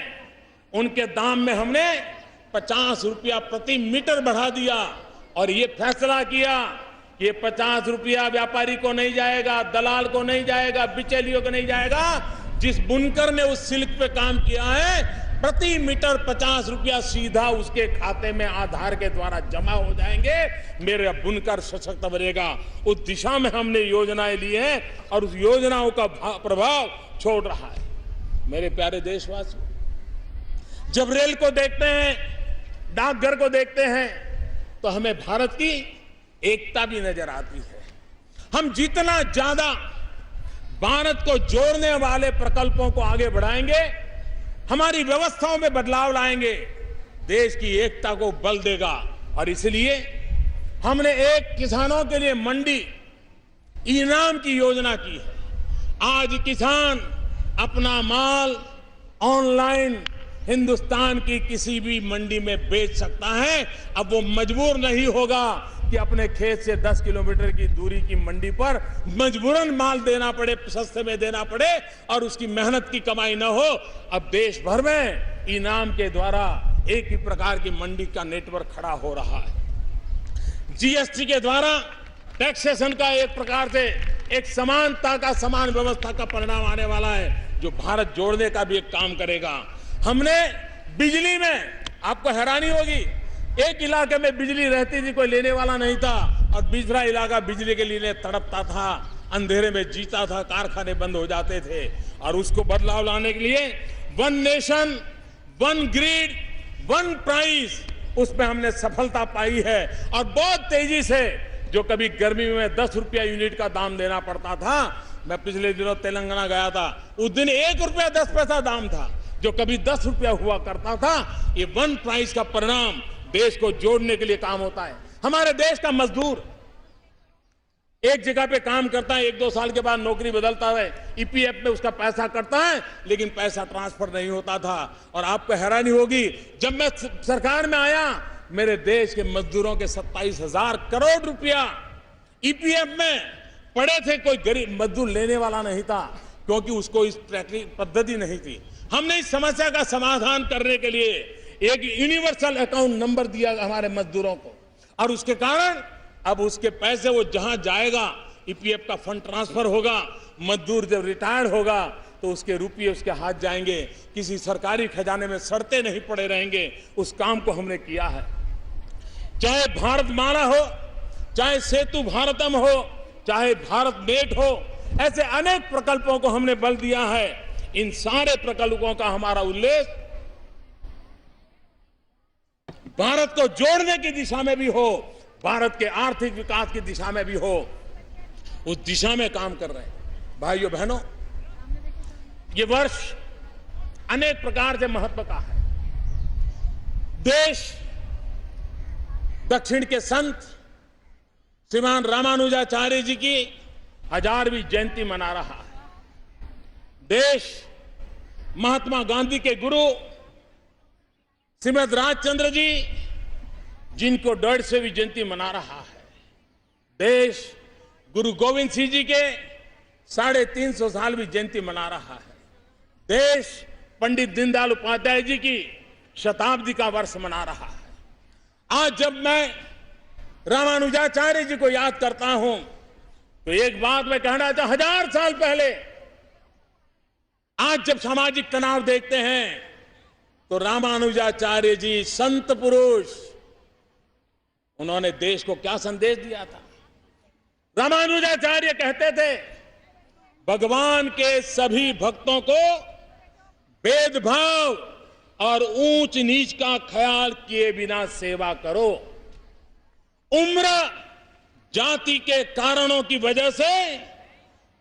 उनके दाम में हमने 50 रुपया प्रति मीटर बढ़ा दिया। और ये फैसला किया कि 50 रुपया व्यापारी को नहीं जाएगा, दलाल को नहीं जाएगा, बिचौलियों को नहीं जाएगा। जिस बुनकर ने उस सिल्क पे काम किया है, प्रति मीटर 50 रुपया सीधा उसके खाते में आधार के द्वारा जमा हो जाएंगे। मेरा बुनकर सशक्त बनेगा। उस दिशा में हमने योजनाएं ली हैं और उस योजनाओं का प्रभाव छोड़ रहा है। मेरे प्यारे देशवासियों, जब रेल को देखते हैं, डाकघर को देखते हैं, तो हमें भारत की एकता भी नजर आती है। हम जितना ज्यादा भारत को जोड़ने वाले प्रकल्पों को आगे बढ़ाएंगे, हमारी व्यवस्थाओं में बदलाव लाएंगे, देश की एकता को बल देगा। और इसलिए हमने एक किसानों के लिए मंडी इनाम की योजना की है। आज किसान अपना माल ऑनलाइन हिंदुस्तान की किसी भी मंडी में बेच सकता है। अब वो मजबूर नहीं होगा कि अपने खेत से 10 किलोमीटर की दूरी की मंडी पर मजबूरन माल देना पड़े, सस्ते में देना पड़े और उसकी मेहनत की कमाई ना हो। अब देश भर में इनाम के द्वारा एक ही प्रकार की मंडी का नेटवर्क खड़ा हो रहा है। जीएसटी के द्वारा टैक्सेशन का एक प्रकार से एक समानता का, समान व्यवस्था का परिणाम आने वाला है, जो भारत जोड़ने का भी एक काम करेगा। हमने बिजली में, आपको हैरानी होगी, एक इलाके में बिजली रहती थी, कोई लेने वाला नहीं था, और दूसरा इलाका बिजली के लिए तड़पता था, अंधेरे में जीता था, कारखाने बंद हो जाते थे। और उसको बदलाव लाने के लिए one nation, one grid, one price, उसमें हमने सफलता पाई है। और बहुत तेजी से, जो कभी गर्मी में 10 रुपया यूनिट का दाम देना पड़ता था, मैं पिछले दिनों तेलंगाना गया था, उस दिन 1 रुपया 10 पैसा दाम था, जो कभी 10 रुपया हुआ करता था। ये वन प्राइस का परिणाम देश को जोड़ने के लिए काम होता है। हमारे देश का मजदूर एक जगह पे काम करता है, 1-2 साल के बाद नौकरी बदलता है, ईपीएफ में उसका पैसा कटता है, लेकिन पैसा ट्रांसफर नहीं होता था। और आपको हैरानी होगी, जब मैं सरकार में आया, मेरे देश के मजदूरों के 27,000 करोड़ रुपया ईपीएफ में पड़े थे। कोई गरीब मजदूर लेने वाला नहीं था, क्योंकि उसको इस पद्धति नहीं थी। हमने इस समस्या का समाधान करने के लिए एक यूनिवर्सल अकाउंट नंबर दिया हमारे मजदूरों को, और उसके कारण अब उसके पैसे वो जहां जाएगा, ईपीएफ का फंड ट्रांसफर होगा, मजदूर जब रिटायर्ड होगा तो उसके रुपये उसके हाथ जाएंगे, किसी सरकारी खजाने में सड़ते नहीं पड़े रहेंगे। उस काम को हमने किया है। चाहे भारत माला हो, चाहे सेतु भारतम हो, चाहे भारत नेट हो, ऐसे अनेक प्रकल्पों को हमने बल दिया है। इन सारे प्रकल्पों का हमारा उल्लेख भारत को जोड़ने की दिशा में भी हो, भारत के आर्थिक विकास की दिशा में भी हो, उस दिशा में काम कर रहे हैं। भाइयों बहनों, ये वर्ष अनेक प्रकार से महत्व का है। देश दक्षिण के संत श्रीमान रामानुजाचार्य जी की 1000वीं जयंती मना रहा है। देश महात्मा गांधी के गुरु श्रीमद राजचंद्र जी जिनको 150वीं जयंती मना रहा है। देश गुरु गोविंद सिंह जी के 350 सालवीं जयंती मना रहा है। देश पंडित दीनदयाल उपाध्याय जी की शताब्दी का वर्ष मना रहा है। आज जब मैं रामानुजाचार्य जी को याद करता हूं तो एक बात मैं कहना चाहता हूं, 1000 साल पहले आज जब सामाजिक तनाव देखते हैं तो रामानुजाचार्य जी संत पुरुष, उन्होंने देश को क्या संदेश दिया था। रामानुजाचार्य कहते थे, भगवान के सभी भक्तों को भेदभाव और ऊंच नीच का ख्याल किए बिना सेवा करो। उम्र जाति के कारणों की वजह से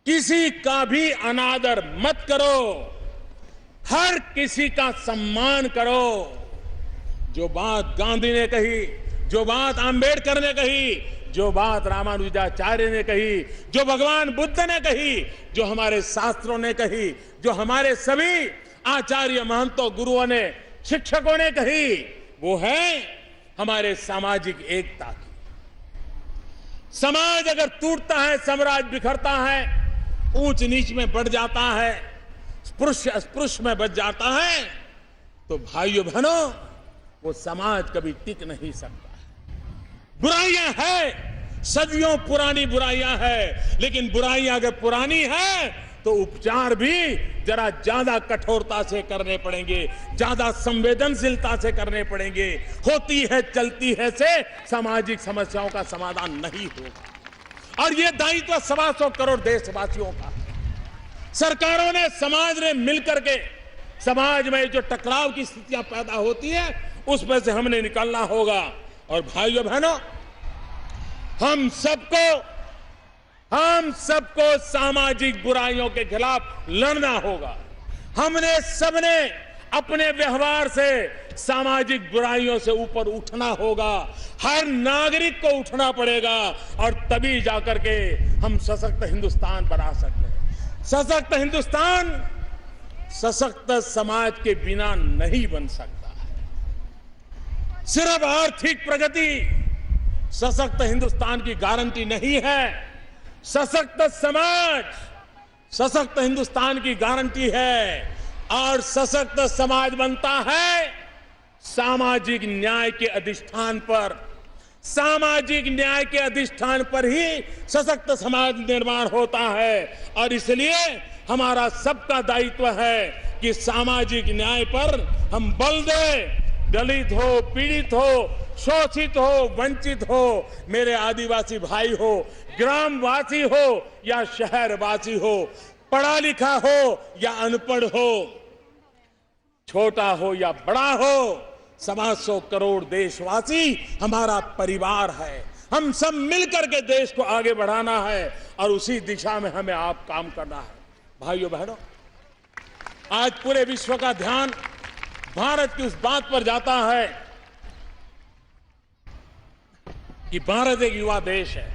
किसी का भी अनादर मत करो, हर किसी का सम्मान करो। जो बात गांधी ने कही, जो बात आंबेडकर ने कही, जो बात रामानुजाचार्य ने कही, जो भगवान बुद्ध ने कही, जो हमारे शास्त्रों ने कही, जो हमारे सभी आचार्य महंतों गुरुओं ने, शिक्षकों ने कही, वो है हमारे सामाजिक एकता की। समाज अगर टूटता है, साम्राज्य बिखरता है, ऊंच नीच में बढ़ जाता है, स्पृश्य अस्पृश्य में बच जाता है, तो भाइयों बहनों वो समाज कभी टिक नहीं सकता है। बुराइयां हैं, सदियों पुरानी बुराइयां हैं, लेकिन बुराइयां अगर पुरानी है तो उपचार भी जरा ज्यादा कठोरता से करने पड़ेंगे, ज्यादा संवेदनशीलता से करने पड़ेंगे। होती है चलती है से सामाजिक समस्याओं का समाधान नहीं होगा। और यह दायित्व 125 करोड़ देशवासियों का है। सरकारों ने, समाज ने मिलकर के समाज में जो टकराव की स्थितियां पैदा होती है उसमें से हमने निकलना होगा। और भाइयों बहनों, हम सबको सामाजिक बुराइयों के खिलाफ लड़ना होगा। हमने सबने अपने व्यवहार से सामाजिक बुराइयों से ऊपर उठना होगा। हर नागरिक को उठना पड़ेगा और तभी जाकर के हम सशक्त हिंदुस्तान बना सकते हैं। सशक्त हिंदुस्तान सशक्त समाज के बिना नहीं बन सकता है। सिर्फ आर्थिक प्रगति सशक्त हिंदुस्तान की गारंटी नहीं है। सशक्त समाज सशक्त हिंदुस्तान की गारंटी है। और सशक्त समाज बनता है सामाजिक न्याय के अधिष्ठान पर। सामाजिक न्याय के अधिष्ठान पर ही सशक्त समाज निर्माण होता है। और इसलिए हमारा सबका दायित्व है कि सामाजिक न्याय पर हम बल दें। दलित हो, पीड़ित हो, शोषित हो, वंचित हो, मेरे आदिवासी भाई हो, ग्रामवासी हो या शहरवासी हो, पढ़ा लिखा हो या अनपढ़ हो, छोटा हो या बड़ा हो, 125 करोड़ देशवासी हमारा परिवार है। हम सब मिलकर के देश को आगे बढ़ाना है और उसी दिशा में हमें आप काम करना है। भाइयों बहनों, आज पूरे विश्व का ध्यान भारत की उस बात पर जाता है कि भारत एक युवा देश है।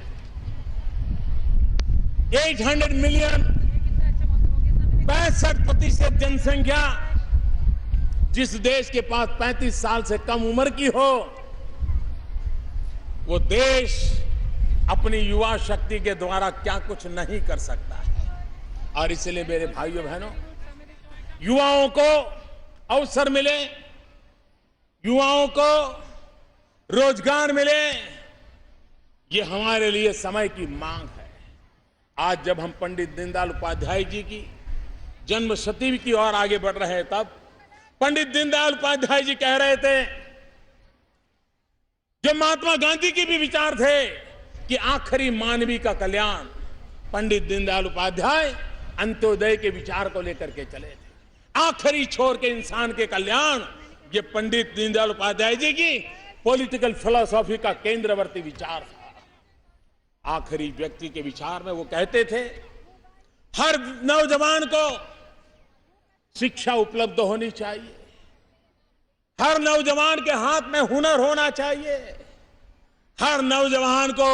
800 मिलियन 65% जनसंख्या जिस देश के पास 35 साल से कम उम्र की हो, वो देश अपनी युवा शक्ति के द्वारा क्या कुछ नहीं कर सकता है। और इसलिए मेरे भाइयों बहनों, युवाओं को अवसर मिले, युवाओं को रोजगार मिले, ये हमारे लिए समय की मांग है। आज जब हम पंडित दीनदयाल उपाध्याय जी की जन्म शताब्दी की ओर आगे बढ़ रहे हैं, तब पंडित दीनदयाल उपाध्याय जी कह रहे थे, जो महात्मा गांधी की भी विचार थे कि आखिरी मानवीय का कल्याण, पंडित दीनदयाल उपाध्याय अंत्योदय के विचार को लेकर के चले थे। आखिरी छोर के इंसान के कल्याण, ये पंडित दीनदयाल उपाध्याय जी की पॉलिटिकल फिलॉसफी का केंद्रवर्ती विचार था। आखिरी व्यक्ति के विचार में वो कहते थे, हर नौजवान को शिक्षा उपलब्ध होनी चाहिए, हर नौजवान के हाथ में हुनर होना चाहिए, हर नौजवान को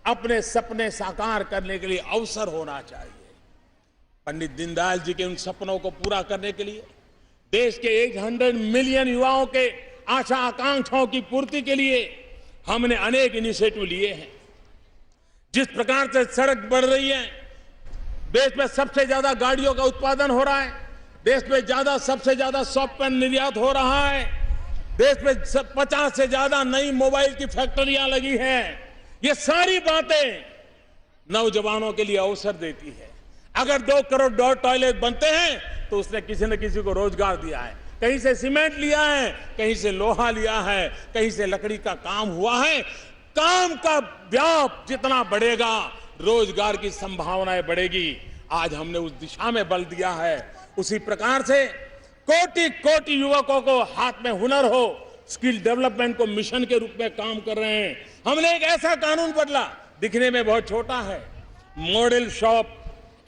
अपने सपने साकार करने के लिए अवसर होना चाहिए। पंडित दीनदयाल जी के उन सपनों को पूरा करने के लिए, देश के 100 मिलियन युवाओं के आशा आकांक्षाओं की पूर्ति के लिए हमने अनेक इनिशिएटिव लिए हैं। जिस प्रकार से सड़क बढ़ रही है, देश में सबसे ज्यादा गाड़ियों का उत्पादन हो रहा है, देश में सबसे ज्यादा सॉफ्टवेयर निर्यात हो रहा है, देश में 50 से ज्यादा नई मोबाइल की फैक्ट्रियां लगी हैं। ये सारी बातें नौजवानों के लिए अवसर देती है। अगर 2 करोड़ टॉयलेट बनते हैं तो उसने किसी न किसी को रोजगार दिया है। कहीं से सीमेंट लिया है, कहीं से लोहा लिया है, कहीं से लकड़ी का काम हुआ है। काम का व्याप जितना बढ़ेगा, रोजगार की संभावनाएं बढ़ेगी। आज हमने उस दिशा में बल दिया है। उसी प्रकार से कोटि कोटि युवकों को हाथ में हुनर हो, स्किल डेवलपमेंट को मिशन के रूप में काम कर रहे हैं। हमने एक ऐसा कानून बदला, दिखने में बहुत छोटा है, model shop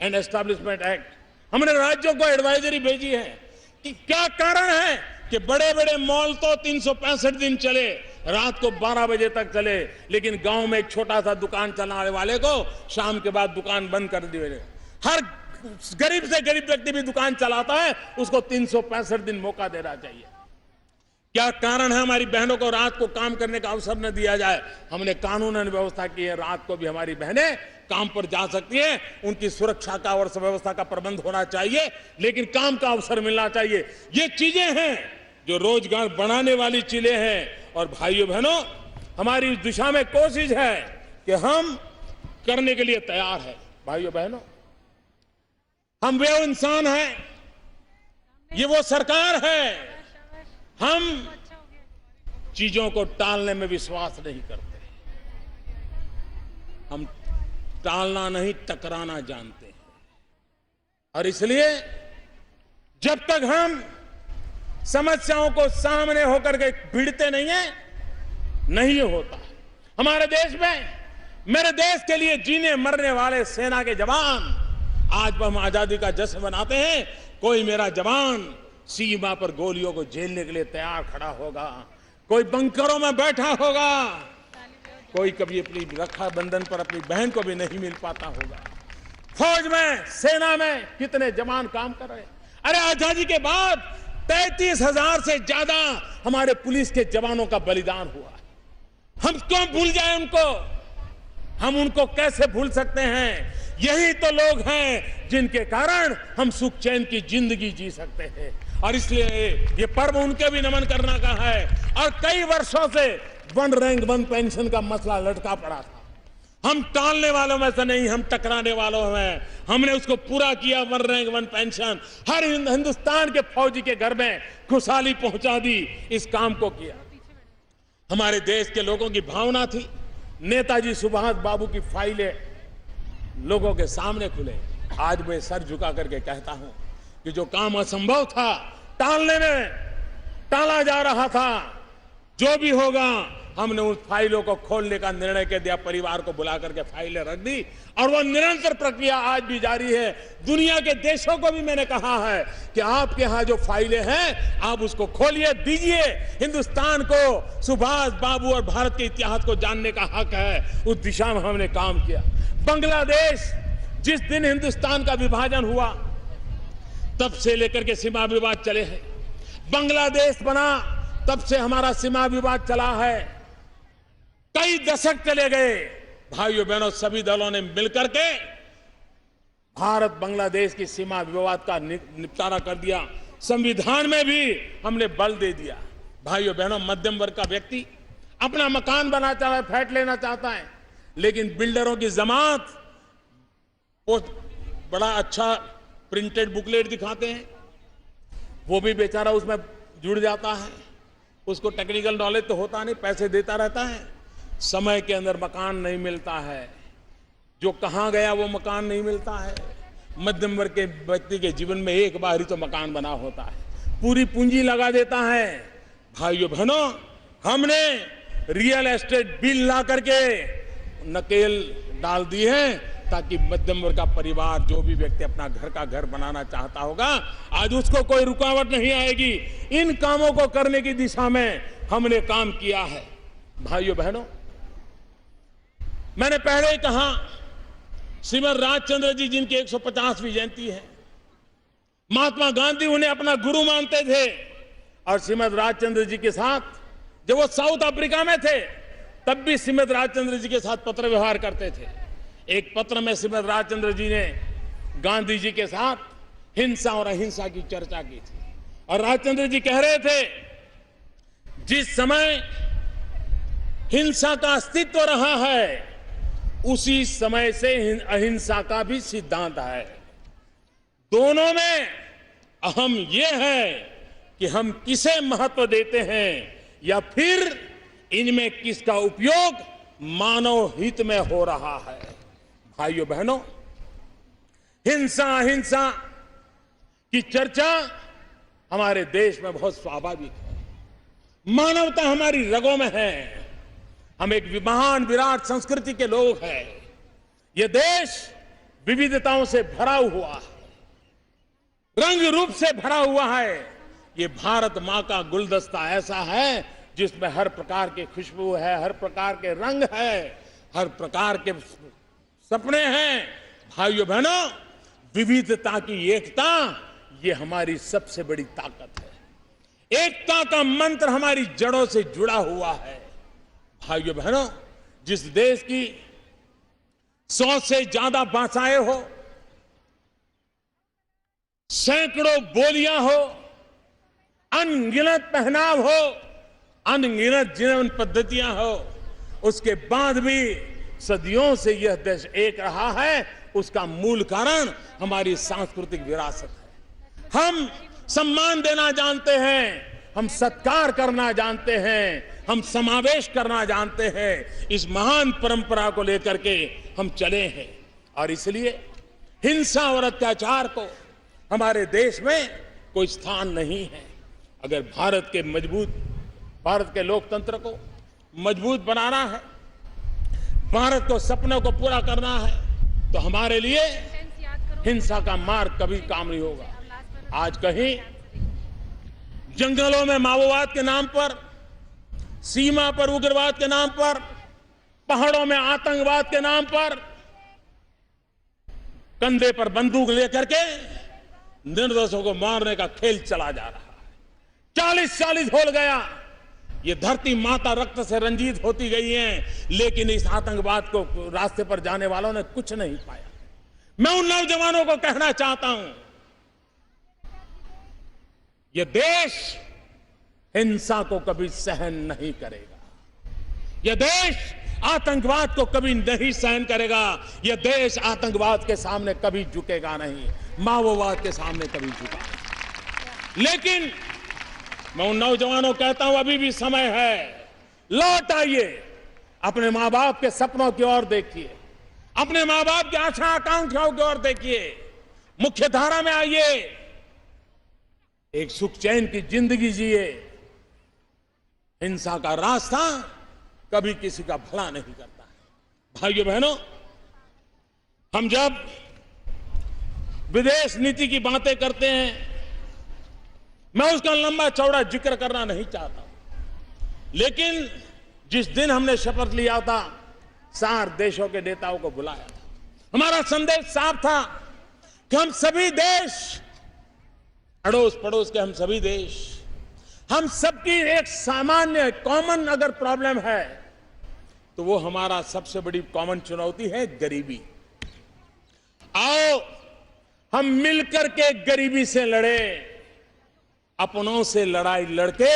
and establishment act. हमने राज्यों को एडवाइजरी भेजी है कि क्या कारण है कि बड़े बड़े मॉल तो 365 दिन चले, रात को 12 बजे तक चले, लेकिन गांव में एक छोटा सा दुकान चलाने वाले को शाम के बाद दुकान बंद कर दी। हर गरीब से गरीब व्यक्ति भी दुकान चलाता है, उसको 365 दिन मौका देना चाहिए। क्या कारण है हमारी बहनों को रात को काम करने का अवसर न दिया जाए? हमने कानूनन व्यवस्था की है, रात को भी हमारी बहनें काम पर जा सकती हैं। उनकी सुरक्षा का और व्यवस्था का प्रबंध होना चाहिए, लेकिन काम का अवसर मिलना चाहिए। ये चीजें हैं जो रोजगार बढ़ाने वाली चीजें हैं। और भाइयों बहनों, हमारी इस दिशा में कोशिश है कि हम करने के लिए तैयार है। भाइयों बहनों, हम वे इंसान हैं, ये वो सरकार है। हम चीजों को टालने में विश्वास नहीं करते, हम टालना नहीं टकराना जानते हैं। और इसलिए जब तक हम समस्याओं को सामने होकर के भिड़ते नहीं है, नहीं होता। हमारे देश में, मेरे देश के लिए जीने मरने वाले सेना के जवान, आज हम आजादी का जश्न मनाते हैं। कोई मेरा जवान सीमा पर गोलियों को झेलने के लिए तैयार खड़ा होगा, कोई बंकरों में बैठा होगा, कोई कभी अपनी रक्षाबंधन पर अपनी बहन को भी नहीं मिल पाता होगा। फौज में, सेना में कितने जवान काम कर रहे हैं। अरे आजादी के बाद 33,000 से ज्यादा हमारे पुलिस के जवानों का बलिदान हुआ। हम क्यों भूल जाए उनको? हम उनको कैसे भूल सकते हैं? यही तो लोग हैं जिनके कारण हम सुख चैन की जिंदगी जी सकते हैं। और इसलिए ये पर्व उनके भी नमन करना का है। और कई वर्षों से 1 रैंक 1 पेंशन का मसला लटका पड़ा था। हम टालने वालों में से नहीं, हम टकराने वालों में। हमने उसको पूरा किया। 1 रैंक 1 पेंशन हर हिंदुस्तान के फौजी के घर में खुशहाली पहुंचा दी। इस काम को किया। हमारे देश के लोगों की भावना थी। नेताजी सुभाष बाबू की फाइलें लोगों के सामने खुले। आज मैं सर झुका करके कहता हूं कि जो काम असंभव था, टालने में टाला जा रहा था, जो भी होगा, हमने उन फाइलों को खोलने का निर्णय कर दिया। परिवार को बुला करके फाइलें रख दी और वो निरंतर प्रक्रिया आज भी जारी है। दुनिया के देशों को भी मैंने कहा है कि आपके यहां जो फाइलें हैं, आप उसको खोलिए, दीजिए। हिंदुस्तान को सुभाष बाबू और भारत के इतिहास को जानने का हक है। उस दिशा में हमने काम किया। बांग्लादेश, जिस दिन हिंदुस्तान का विभाजन हुआ, तब से लेकर के सीमा विवाद चले हैं। बांग्लादेश बना, तब से हमारा सीमा विवाद चला है। कई दशक चले गए। भाइयों बहनों, सभी दलों ने मिलकर के भारत बांग्लादेश की सीमा विवाद का निपटारा कर दिया। संविधान में भी हमने बल दे दिया। भाइयों बहनों, मध्यम वर्ग का व्यक्ति अपना मकान बनाना चाहता है, फ्लैट लेना चाहता है, लेकिन बिल्डरों की जमात वो बड़ा अच्छा प्रिंटेड बुकलेट दिखाते हैं, वो भी बेचारा उसमें जुड़ जाता है। उसको टेक्निकल नॉलेज तो होता नहीं, पैसे देता रहता है, समय के अंदर मकान नहीं मिलता है। जो कहां गया वो मकान नहीं मिलता है। मध्यम वर्ग के व्यक्ति के जीवन में एक बार ही तो मकान बना होता है, पूरी पूंजी लगा देता है। भाइयों बहनों, हमने रियल एस्टेट बिल ला करके नकेल डाल दी है ताकि मध्यम वर्ग का परिवार, जो भी व्यक्ति अपना घर का घर बनाना चाहता होगा, आज उसको कोई रुकावट नहीं आएगी। इन कामों को करने की दिशा में हमने काम किया है। भाइयों बहनों, मैंने पहले ही कहा, श्रीमद राजचंद्र जी जिनकी 150वीं जयंती है, महात्मा गांधी उन्हें अपना गुरु मानते थे और श्रीमद राजचंद्र जी के साथ जब वो साउथ अफ्रीका में थे तब भी श्रीमद राजचंद्र जी के साथ पत्र व्यवहार करते थे। एक पत्र में श्रीमद राजचंद्र जी ने गांधी जी के साथ हिंसा और अहिंसा की चर्चा की थी और राजचंद्र जी कह रहे थे, जिस समय हिंसा का अस्तित्व रहा है उसी समय से अहिंसा का भी सिद्धांत है। दोनों में अहम यह है कि हम किसे महत्व देते हैं या फिर इनमें किसका उपयोग मानव हित में हो रहा है। भाइयों बहनों, हिंसा अहिंसा की चर्चा हमारे देश में बहुत स्वाभाविक है। मानवता हमारी रगों में है। हम एक महान विराट संस्कृति के लोग हैं। यह देश विविधताओं से भरा हुआ है, रंग रूप से भरा हुआ है। ये भारत मां का गुलदस्ता ऐसा है जिसमें हर प्रकार की खुशबू है, हर प्रकार के रंग है, हर प्रकार के सपने हैं। भाइयों बहनों, विविधता की एकता ये हमारी सबसे बड़ी ताकत है। एकता का मंत्र हमारी जड़ों से जुड़ा हुआ है। भाइयों बहनों, जिस देश की 100 से ज्यादा भाषाएं हो, सैकड़ों बोलियां हो, अनगिनत पहनाव हो, अनगिनत जीवन पद्धतियां हो, उसके बाद भी सदियों से यह देश एक रहा है, उसका मूल कारण हमारी सांस्कृतिक विरासत है। हम सम्मान देना जानते हैं, हम सत्कार करना जानते हैं, हम समावेश करना जानते हैं। इस महान परंपरा को लेकर के हम चले हैं और इसलिए हिंसा और अत्याचार को हमारे देश में कोई स्थान नहीं है। अगर भारत के लोकतंत्र को मजबूत बनाना है, भारत को सपनों को पूरा करना है, तो हमारे लिए हिंसा का मार्ग कभी काम नहीं होगा। आज कहीं जंगलों में माओवाद के नाम पर, सीमा पर उग्रवाद के नाम पर, पहाड़ों में आतंकवाद के नाम पर कंधे पर बंदूक लेकर के निर्दोषों को मारने का खेल चला जा रहा है। 40 हो गया। ये धरती माता रक्त से रंजित होती गई है, लेकिन इस आतंकवाद को रास्ते पर जाने वालों ने कुछ नहीं पाया। मैं उन नौजवानों को कहना चाहता हूं, यह देश हिंसा को कभी सहन नहीं करेगा। यह देश आतंकवाद को कभी नहीं सहन करेगा। यह देश आतंकवाद के सामने कभी झुकेगा नहीं, माओवाद के सामने कभी झुका नहीं। लेकिन मैं उन नौजवानों को कहता हूं, अभी भी समय है, लौट आइए, अपने मां बाप के सपनों की ओर देखिए, अपने मां बाप की आशा आकांक्षाओं की ओर देखिए, मुख्य धारा में आइए, एक सुख चैन की जिंदगी जिए। हिंसा का रास्ता कभी किसी का भला नहीं करता है। भाइयों बहनों, हम जब विदेश नीति की बातें करते हैं, मैं उसका लंबा चौड़ा जिक्र करना नहीं चाहता, लेकिन जिस दिन हमने शपथ लिया था, 4 देशों के नेताओं को बुलाया था। हमारा संदेश साफ था कि हम सभी देश, अड़ोस पड़ोस के हम सभी देश, हम सबकी एक सामान्य कॉमन अगर प्रॉब्लम है तो वो हमारा सबसे बड़ी कॉमन चुनौती है गरीबी। आओ हम मिलकर के गरीबी से लड़े। अपनों से लड़ाई लड़के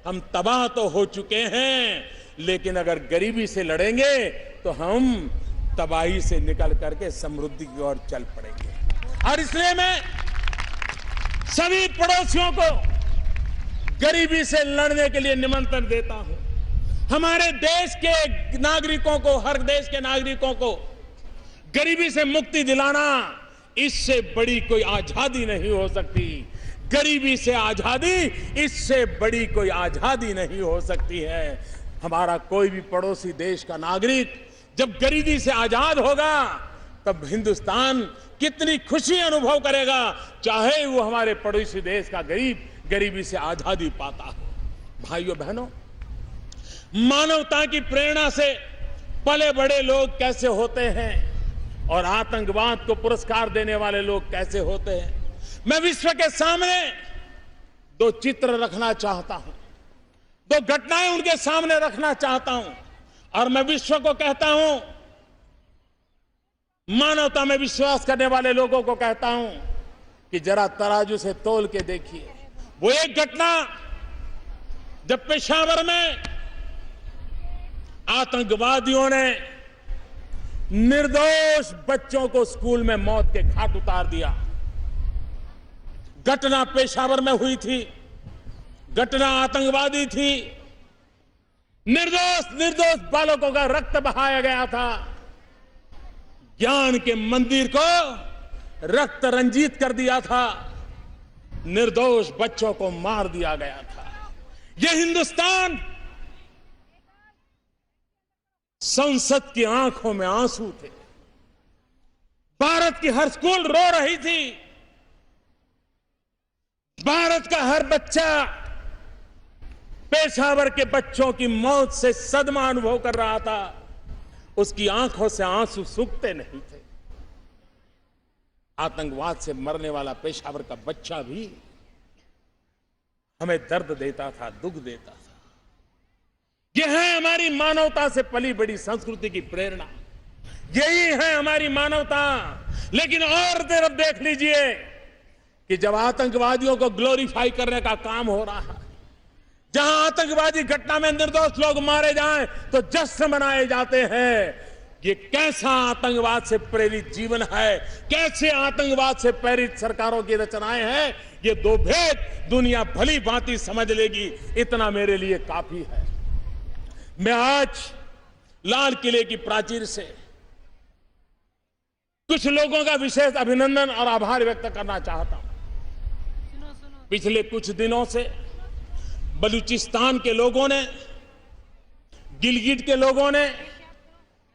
हम तबाह तो हो चुके हैं, लेकिन अगर गरीबी से लड़ेंगे तो हम तबाही से निकल करके समृद्धि की ओर चल पड़ेंगे। और इसलिए मैं सभी पड़ोसियों को गरीबी से लड़ने के लिए निमंत्रण देता हूं। हमारे देश के नागरिकों को, हर देश के नागरिकों को गरीबी से मुक्ति दिलाना, इससे बड़ी कोई आजादी नहीं हो सकती। गरीबी से आजादी, इससे बड़ी कोई आजादी नहीं हो सकती है। हमारा कोई भी पड़ोसी देश का नागरिक जब गरीबी से आजाद होगा तब हिंदुस्तान कितनी खुशी अनुभव करेगा, चाहे वो हमारे पड़ोसी देश का गरीब गरीबी से आजादी पाता हो। भाइयों बहनों, मानवता की प्रेरणा से पले बड़े लोग कैसे होते हैं और आतंकवाद को पुरस्कार देने वाले लोग कैसे होते हैं, मैं विश्व के सामने दो चित्र रखना चाहता हूं, दो घटनाएं उनके सामने रखना चाहता हूं और मैं विश्व को कहता हूं, मानवता में विश्वास करने वाले लोगों को कहता हूं कि जरा तराजू से तोल के देखिए। वो एक घटना जब पेशावर में आतंकवादियों ने निर्दोष बच्चों को स्कूल में मौत के घाट उतार दिया। घटना पेशावर में हुई थी, घटना आतंकवादी थी, निर्दोष बालकों का रक्त बहाया गया था, ज्ञान के मंदिर को रक्त रंजित कर दिया था, निर्दोष बच्चों को मार दिया गया था। यह हिंदुस्तान, संसद की आंखों में आंसू थे, भारत की हर स्कूल रो रही थी, भारत का हर बच्चा पेशावर के बच्चों की मौत से सदमा अनुभव कर रहा था, उसकी आंखों से आंसू सूखते नहीं थे। आतंकवाद से मरने वाला पेशावर का बच्चा भी हमें दर्द देता था, दुख देता था। यह है हमारी मानवता से पली बड़ी संस्कृति की प्रेरणा, यही है हमारी मानवता। लेकिन और तरफ देख लीजिए कि जब आतंकवादियों को ग्लोरीफाई करने का काम हो रहा है, जहां आतंकवादी घटना में निर्दोष लोग मारे जाएं तो जश्न मनाए जाते हैं। ये कैसा आतंकवाद से प्रेरित जीवन है, कैसे आतंकवाद से प्रेरित सरकारों की रचनाएं हैं, ये दो भेद दुनिया भली भांति समझ लेगी, इतना मेरे लिए काफी है। मैं आज लाल किले की प्राचीर से कुछ लोगों का विशेष अभिनंदन और आभार व्यक्त करना चाहता हूं। पिछले कुछ दिनों से बलूचिस्तान के लोगों ने, गिलगिट के लोगों ने,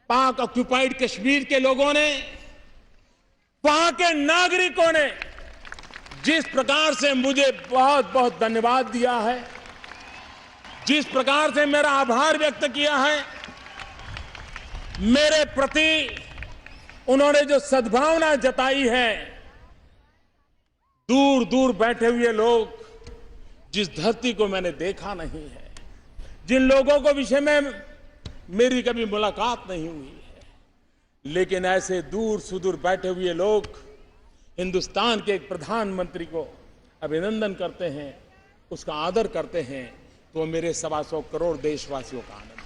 पाक ऑक्यूपाइड कश्मीर के लोगों ने, वहां के नागरिकों ने जिस प्रकार से मुझे बहुत बहुत धन्यवाद दिया है, जिस प्रकार से मेरा आभार व्यक्त किया है, मेरे प्रति उन्होंने जो सद्भावना जताई है, दूर दूर बैठे हुए लोग, जिस धरती को मैंने देखा नहीं है, जिन लोगों को विषय में मेरी कभी मुलाकात नहीं हुई है, लेकिन ऐसे दूर सुदूर बैठे हुए लोग हिंदुस्तान के एक प्रधानमंत्री को अभिनंदन करते हैं, उसका आदर करते हैं, तो मेरे 125 करोड़ देशवासियों का आनंद है,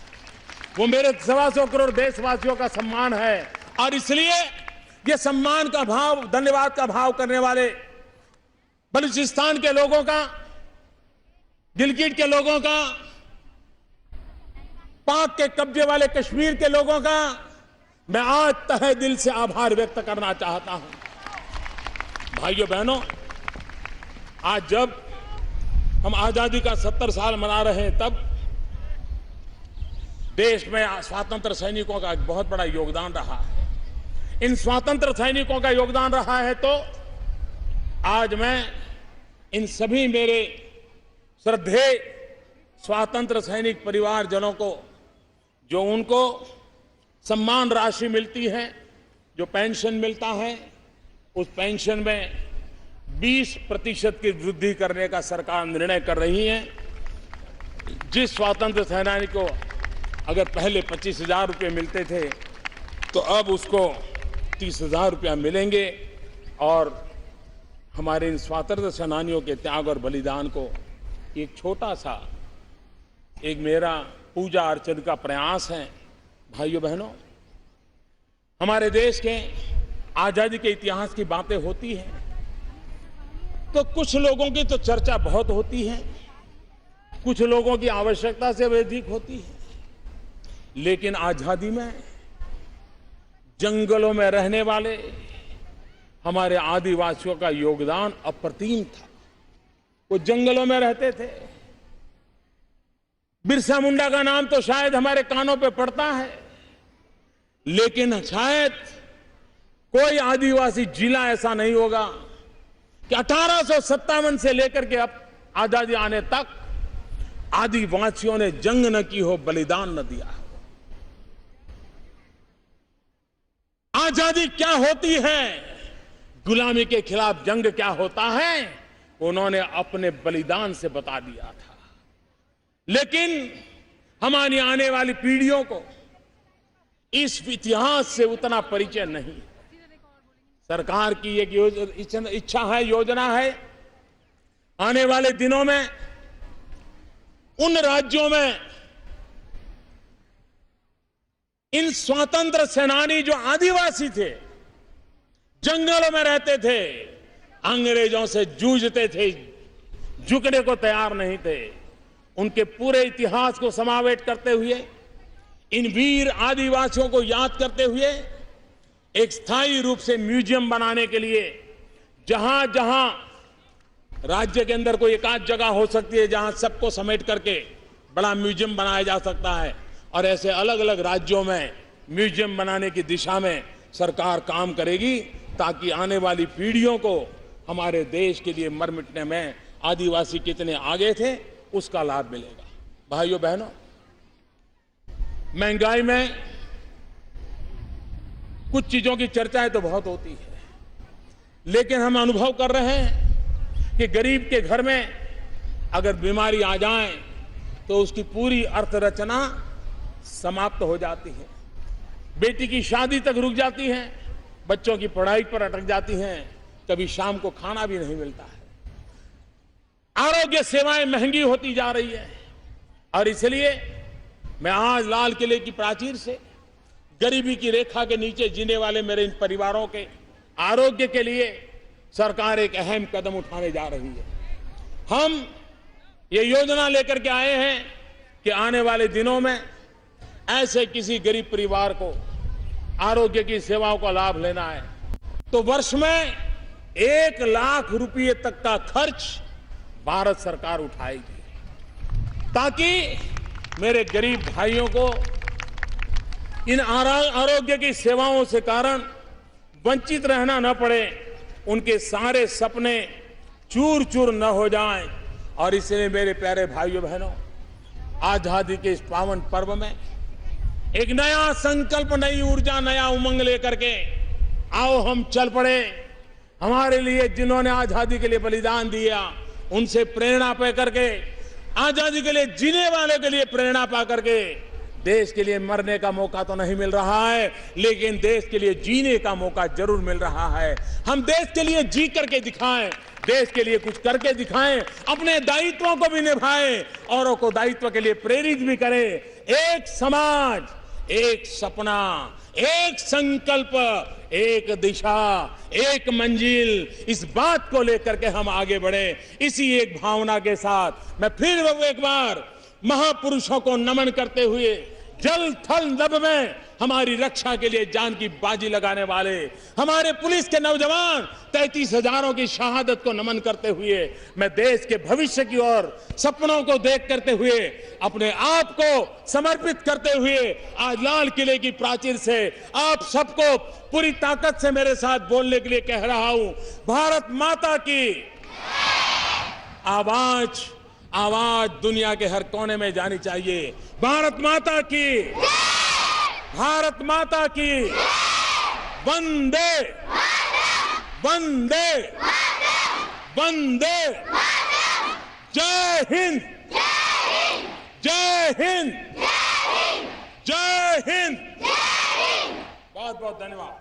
वो मेरे 125 करोड़ देशवासियों का सम्मान है। और इसलिए ये सम्मान का भाव, धन्यवाद का भाव करने वाले बलूचिस्तान के लोगों का, गिलगिट के लोगों का, पाक के कब्जे वाले कश्मीर के लोगों का मैं आज तहे दिल से आभार व्यक्त करना चाहता हूं। भाइयों बहनों, आज जब हम आजादी का 70 साल मना रहे हैं, तब देश में स्वतंत्र सैनिकों का एक बहुत बड़ा योगदान रहा है। इन स्वतंत्र सैनिकों का योगदान रहा है, तो आज मैं इन सभी मेरे श्रद्धेय स्वतंत्र सैनिक परिवारजनों को, जो उनको सम्मान राशि मिलती है, जो पेंशन मिलता है, उस पेंशन में 20% की वृद्धि करने का सरकार निर्णय कर रही है। जिस स्वतंत्र सेनानी को अगर पहले 25,000 रुपये मिलते थे, तो अब उसको 30,000 रुपया मिलेंगे। और हमारे इन स्वतंत्र सेनानियों के त्याग और बलिदान को एक छोटा सा, एक मेरा पूजा अर्चन का प्रयास है। भाइयों बहनों, हमारे देश के आजादी के इतिहास की बातें होती हैं तो कुछ लोगों की तो चर्चा बहुत होती है, कुछ लोगों की आवश्यकता से अधिक होती है, लेकिन आजादी में जंगलों में रहने वाले हमारे आदिवासियों का योगदान अप्रतिम था। वो जंगलों में रहते थे। बिरसा मुंडा का नाम तो शायद हमारे कानों पे पड़ता है, लेकिन शायद कोई आदिवासी जिला ऐसा नहीं होगा कि 1857 से लेकर के अब आजादी आने तक आदिवासियों ने जंग न की हो, बलिदान न दिया हो। आजादी क्या होती है, गुलामी के खिलाफ जंग क्या होता है, उन्होंने अपने बलिदान से बता दिया था। लेकिन हमारी आने वाली पीढ़ियों को इस इतिहास से उतना परिचय नहीं। सरकार की एक इच्छा है, योजना है, आने वाले दिनों में उन राज्यों में इन स्वतंत्र सेनानी जो आदिवासी थे, जंगलों में रहते थे, अंग्रेजों से जूझते थे, झुकने को तैयार नहीं थे, उनके पूरे इतिहास को समावेश करते हुए, इन वीर आदिवासियों को याद करते हुए एक स्थायी रूप से म्यूजियम बनाने के लिए जहां जहां राज्य के अंदर कोई एकाध जगह हो सकती है जहां सबको समेट करके बड़ा म्यूजियम बनाया जा सकता है, और ऐसे अलग अलग राज्यों में म्यूजियम बनाने की दिशा में सरकार काम करेगी, ताकि आने वाली पीढ़ियों को हमारे देश के लिए मर मिटने में आदिवासी कितने आगे थे उसका लाभ मिलेगा। भाइयों बहनों, महंगाई में कुछ चीजों की चर्चाएं तो बहुत होती है, लेकिन हम अनुभव कर रहे हैं कि गरीब के घर में अगर बीमारी आ जाए तो उसकी पूरी अर्थरचना समाप्त हो जाती है। बेटी की शादी तक रुक जाती है, बच्चों की पढ़ाई पर अटक जाती हैं, कभी शाम को खाना भी नहीं मिलता है। आरोग्य सेवाएं महंगी होती जा रही है, और इसलिए मैं आज लाल किले की प्राचीर से गरीबी की रेखा के नीचे जीने वाले मेरे इन परिवारों के आरोग्य के लिए सरकार एक अहम कदम उठाने जा रही है। हम ये योजना लेकर के आए हैं कि आने वाले दिनों में ऐसे किसी गरीब परिवार को आरोग्य की सेवाओं का लाभ लेना है तो वर्ष में 1 लाख रुपए तक का खर्च भारत सरकार उठाएगी, ताकि मेरे गरीब भाइयों को इन आरोग्य की सेवाओं से कारण वंचित रहना न पड़े, उनके सारे सपने चूर चूर न हो जाएं। और इसलिए मेरे प्यारे भाइयों बहनों, आजादी के इस पावन पर्व में एक नया संकल्प, नई ऊर्जा, नया उमंग लेकर के आओ हम चल पड़े। हमारे लिए जिन्होंने आजादी के लिए बलिदान दिया, उनसे प्रेरणा पा करके, आजादी के लिए जीने वाले के लिए प्रेरणा पा करके, देश के लिए मरने का मौका तो नहीं मिल रहा है, लेकिन देश के लिए जीने का मौका जरूर मिल रहा है। हम देश के लिए जी करके दिखाएं, देश के लिए कुछ करके दिखाएं, अपने दायित्वों को भी निभाएं, औरों को दायित्व के लिए प्रेरित भी करें। एक समाज, एक सपना, एक संकल्प, एक दिशा, एक मंजिल, इस बात को लेकर के हम आगे बढ़े। इसी एक भावना के साथ मैं फिर एक बार महापुरुषों को नमन करते हुए, जल थल नभ में हमारी रक्षा के लिए जान की बाजी लगाने वाले हमारे पुलिस के नौजवान 33,000 की शहादत को नमन करते हुए, मैं देश के भविष्य की ओर सपनों को देख करते हुए, अपने आप को समर्पित करते हुए आज लाल किले की प्राचीर से आप सबको पूरी ताकत से मेरे साथ बोलने के लिए कह रहा हूं, भारत माता की आवाज, आवाज दुनिया के हर कोने में जानी चाहिए। भारत माता की, भारत माता की, वंदे वंदे वंदे, जय हिंद, जय हिंद, जय हिंद। बहुत बहुत धन्यवाद।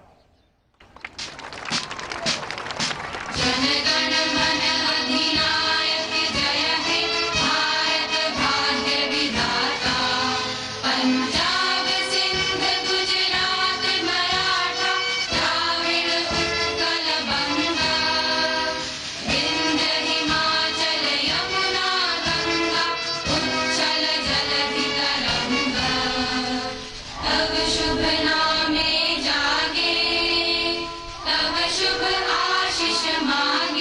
जन गण मन अधिनायक जय हे भारत भाग्य विधाता, पंजाब सिंध गुजरात मराठा द्राविड़ उत्कल बंगा, विंध्य हिमाचल यमुना गंगा उच्चल जलधि तरंगा, तव शुभ नामे जागे, तव शुभ आशीष मांगे।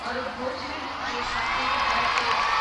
और उद्घोष में ये छात्रों की तरफ से